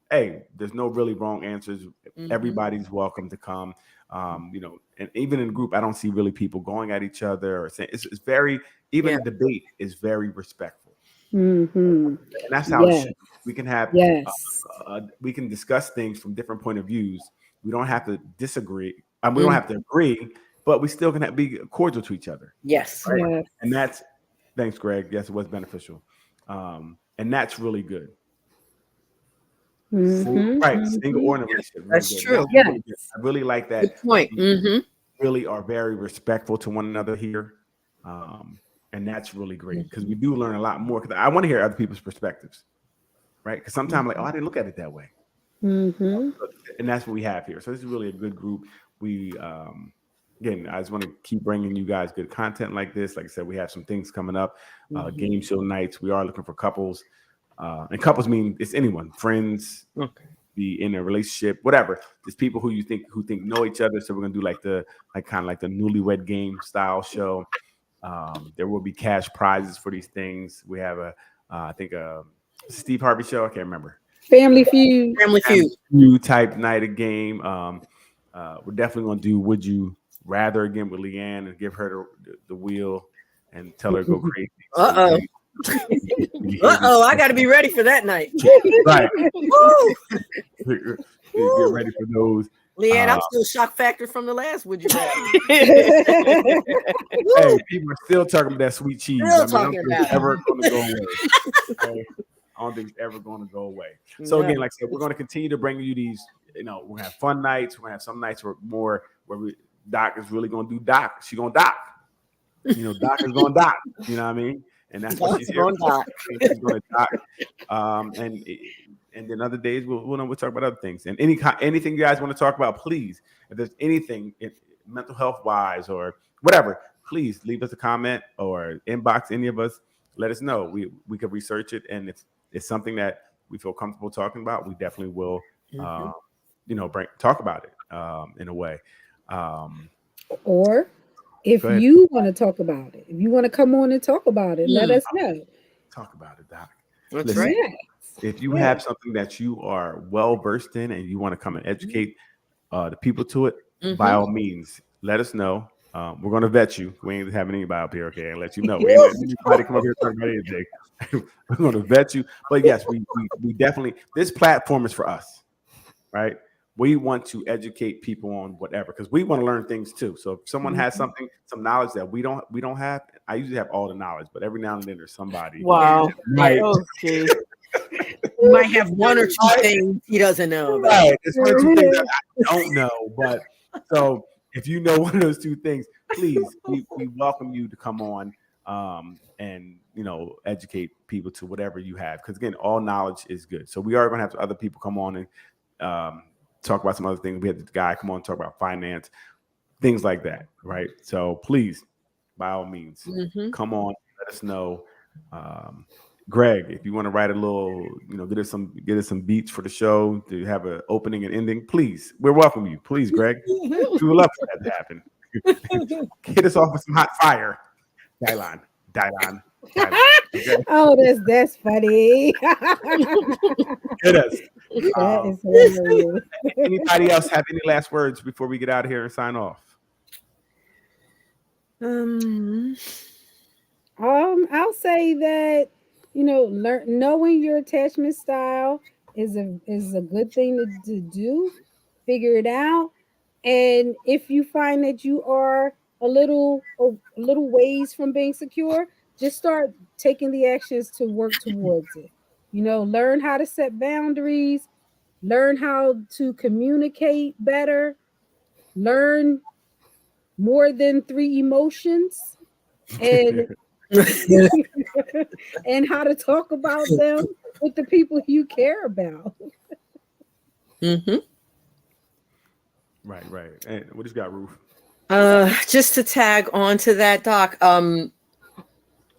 there's no really wrong answers. Everybody's welcome to come. And even in the group, I don't see really people going at each other or saying it's very, even the debate is very respectful. Mm-hmm. And that's how it Yes. should. We can have Yes. we can discuss things from different point of views. We don't have to disagree. We don't have to agree, but we still can be cordial to each other. Yes. Right? Yes. And that's thanks, Greg. Yes, it was beneficial, and that's really good. Mhm, Right, mhm. single or in a relationship. That's really good. true. That's really Yes. good. I really like that. Good point. We really are very respectful to one another here, and that's really great because we do learn a lot more. Because I want to hear other people's perspectives, right? Because sometimes like, oh, I didn't look at it that way, Mhm. and that's what we have here. So this is really a good group. We again, I just want to keep bringing you guys good content like this. Like I said, we have some things coming up, game show nights. We are looking for couples, and couples mean it's anyone, friends, be in a relationship, whatever. There's people who you think know each other. So we're gonna do like the newlywed game style show. There will be cash prizes for these things. We have I think a Steve Harvey show. I can't remember. Family Feud. Family Feud. New type night of game. We're definitely gonna do Would You Rather again with Leanne and give her the wheel and tell her to go crazy. I got to be ready for that night. Right. Woo! Get ready for those. Leanne, I'm still shock factor from the last. Would you rather? Hey, people are still talking about that sweet cheese. Still I talking don't think about it's ever going to go away. Okay? I don't think it's ever going to go away. So again, like I said, we're going to continue to bring you these. We're going to have fun nights. We're going to have some nights where Doc is really going to do Doc. She's going to Doc. Doc is going to Doc. You know what I mean? And that's what she's here. She's going to Doc. And then other days we'll talk about other things. And anything you guys want to talk about, please. If there's anything mental health wise or whatever, please leave us a comment or inbox any of us. Let us know. We could research it, and if it's something that we feel comfortable talking about, we definitely will. Talk about it in a way. Or if you want to talk about it, if you want to come on and talk about it, let us know. Talk about it, Doc. That's right. If you have something that you are well versed in and you want to come and educate the people to it, by all means, let us know. We're going to vet you. We ain't having anybody up here, okay? And let you know. We ain't letting anybody come up here and talk about anything. We're going to vet you. But yes, we definitely, this platform is for us, right? We want to educate people on whatever, because we want to learn things too. So if someone has some knowledge that we don't have, I usually have all the knowledge, but every now and then there's somebody. Wow. Right. Okay. He might have one or two things he doesn't know about. Right. There's one or two things that I don't know. But so if you know one of those two things, please, we welcome you to come on and educate people to whatever you have. Because again, all knowledge is good. So we are going to have other people come on and talk about some other things. We had the guy come on and talk about finance, things like that. Right. So please, by all means, come on, let us know. Greg, if you want to write a little, get us some beats for the show to have an opening and ending, please. We're welcome you. Please, Greg. We would love for that to happen. Hit us off with some hot fire. Dylon. Okay. Oh, that's funny. Hit us. That is hilarious. Anybody else have any last words before we get out of here and sign off? I'll say that knowing your attachment style is a good thing to do. Figure it out, and if you find that you are a little ways from being secure, just start taking the actions to work towards it. Learn how to set boundaries, learn how to communicate better, learn more than 3 emotions, and and how to talk about them with the people you care about. Right. And what has got, Ruth? Just to tag on to that, Doc,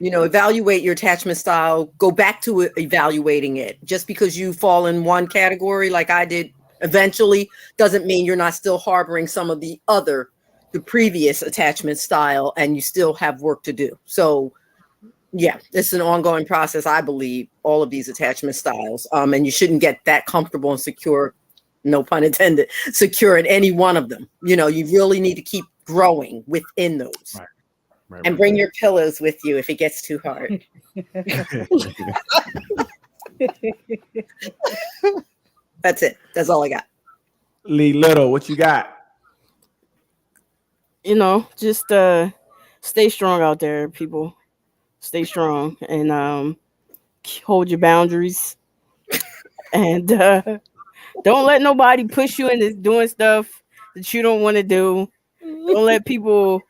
evaluate your attachment style. Go back to evaluating it. Just because you fall in one category like I did eventually doesn't mean you're not still harboring some of the previous attachment style, and you still have work to do. So yeah, it's an ongoing process, I believe, all of these attachment styles. And you shouldn't get that comfortable and secure, no pun intended, secure in any one of them. You really need to keep growing within those. Right. And bring your pillows with you if it gets too hard. That's it. That's all I got. Lee Little, what you got? Just stay strong out there, people. Stay strong and hold your boundaries. And don't let nobody push you into doing stuff that you don't want to do. Don't let people,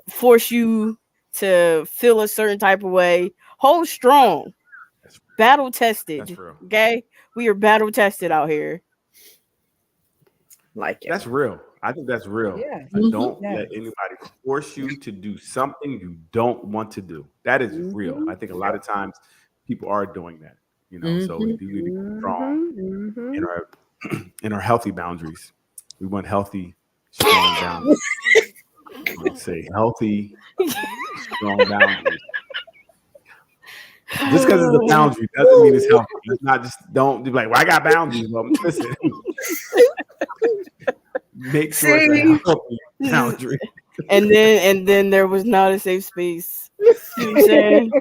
force you to feel a certain type of way. Hold strong. Battle tested. That's real. Okay? We are battle tested out here. Like it. That's real. I think that's real. Yes. Don't Yes. let anybody force you to do something you don't want to do. That is real. I think a lot of times people are doing that. So we do need to be strong in our healthy boundaries. We want healthy, strong boundaries. Let's say healthy, strong boundaries. Just because it's a boundary doesn't mean it's healthy. It's not don't be like, well, I got boundaries. Well, listen. Make sure it's a healthy boundary. And then there was not a safe space. You know what I'm saying?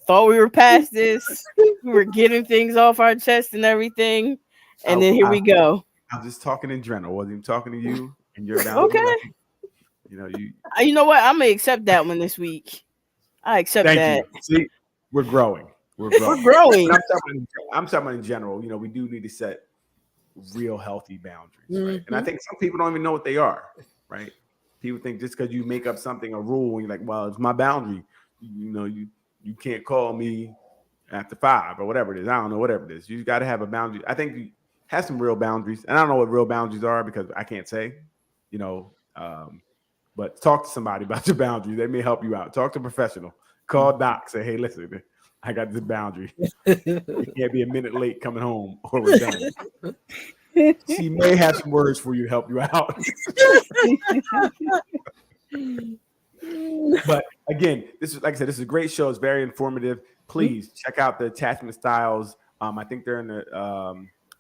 thought we were past this. We were getting things off our chest and everything. And then here we go. I'm just talking in general. I wasn't even talking to you and your boundary. Okay. You know what? I'm gonna accept that one this week. I accept that. You. See, we're growing. We're growing. I'm talking about in general. We do need to set real healthy boundaries, right? And I think some people don't even know what they are, right? People think just because you make up something, a rule, and you're like, well, it's my boundary. You can't call me after 5 or whatever it is. I don't know, whatever it is. You got to have a boundary. I think you have some real boundaries, and I don't know what real boundaries are because I can't say, but talk to somebody about your boundaries. They may help you out. Talk to a professional. Call Doc. Say, hey, listen, I got this boundary. You can't be a minute late coming home or we're done. She may have some words for you to help you out. But again, this is, like I said, this is a great show. It's very informative. Please check out the attachment styles. I think they're in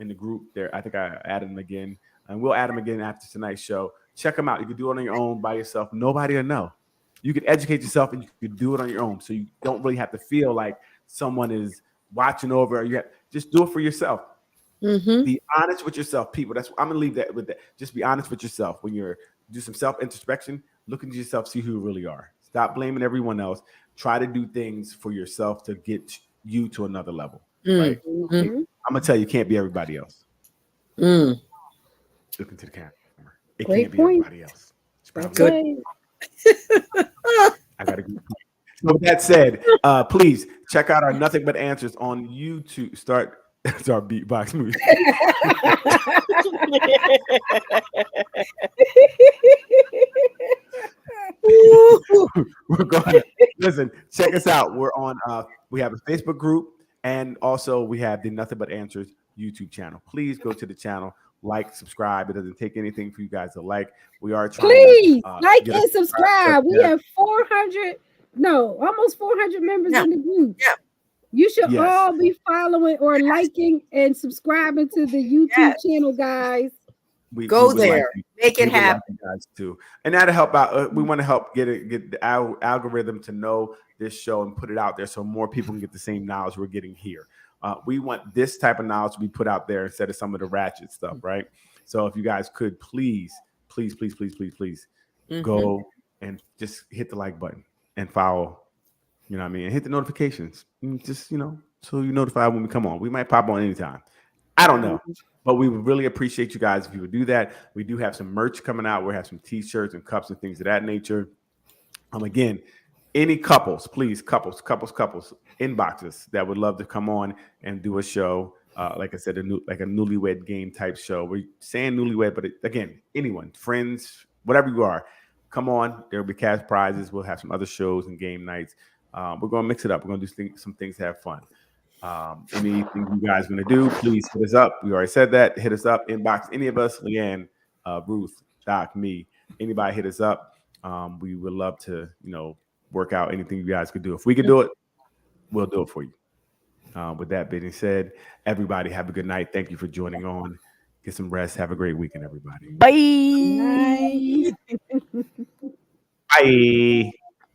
the group there. I think I added them again, and we'll add them again after tonight's show. Check them out. You can do it on your own by yourself. Nobody will know. You can educate yourself, and you can do it on your own. So you don't really have to feel like someone is watching over. Just do it for yourself. Be honest with yourself, people. I'm gonna leave that with that. Just be honest with yourself when do some self introspection. Look into yourself, see who you really are. Stop blaming everyone else. Try to do things for yourself to get you to another level. Right? I'm gonna tell you, can't be everybody else. Look into the camera. It can't be everybody else. Good. I gotta go. So with that said, please check out our Nothing But Answers on YouTube. It's our beatbox movie. We're going to listen. Check us out. We're on. We have a Facebook group, and also we have the Nothing But Answers YouTube channel. Please go to the channel, like, subscribe. It doesn't take anything for you guys to like. We are trying. Please like and subscribe. We have almost 400 members in the group. Yeah. You should all be following or liking and subscribing to the YouTube channel, guys. Go there, make it happen, guys, too. And that'll help out. We want to help get the algorithm to know this show and put it out there so more people can get the same knowledge we're getting here. We want this type of knowledge to be put out there instead of some of the ratchet stuff, right? So if you guys could please go and just hit the like button and follow. You know what I mean? And hit the notifications. Just, so you notify when we come on. We might pop on anytime. I don't know. But we would really appreciate you guys if you would do that. We do have some merch coming out. We have some t-shirts and cups and things of that nature. Again, any couples, please, couples, inboxes that would love to come on and do a show. Like I said, like a newlywed game type show. We're saying newlywed, but again, anyone, friends, whatever you are, come on. There will be cash prizes. We'll have some other shows and game nights. We're going to mix it up. We're going to do some things to have fun. Anything you guys going to do, please hit us up. We already said that. Hit us up, inbox any of us, Leanne, Ruth, Doc, me. Anybody hit us up. We would love to, work out anything you guys could do. If we could do it, we'll do it for you. With that being said, everybody have a good night. Thank you for joining on. Get some rest. Have a great weekend, everybody. Bye. Bye.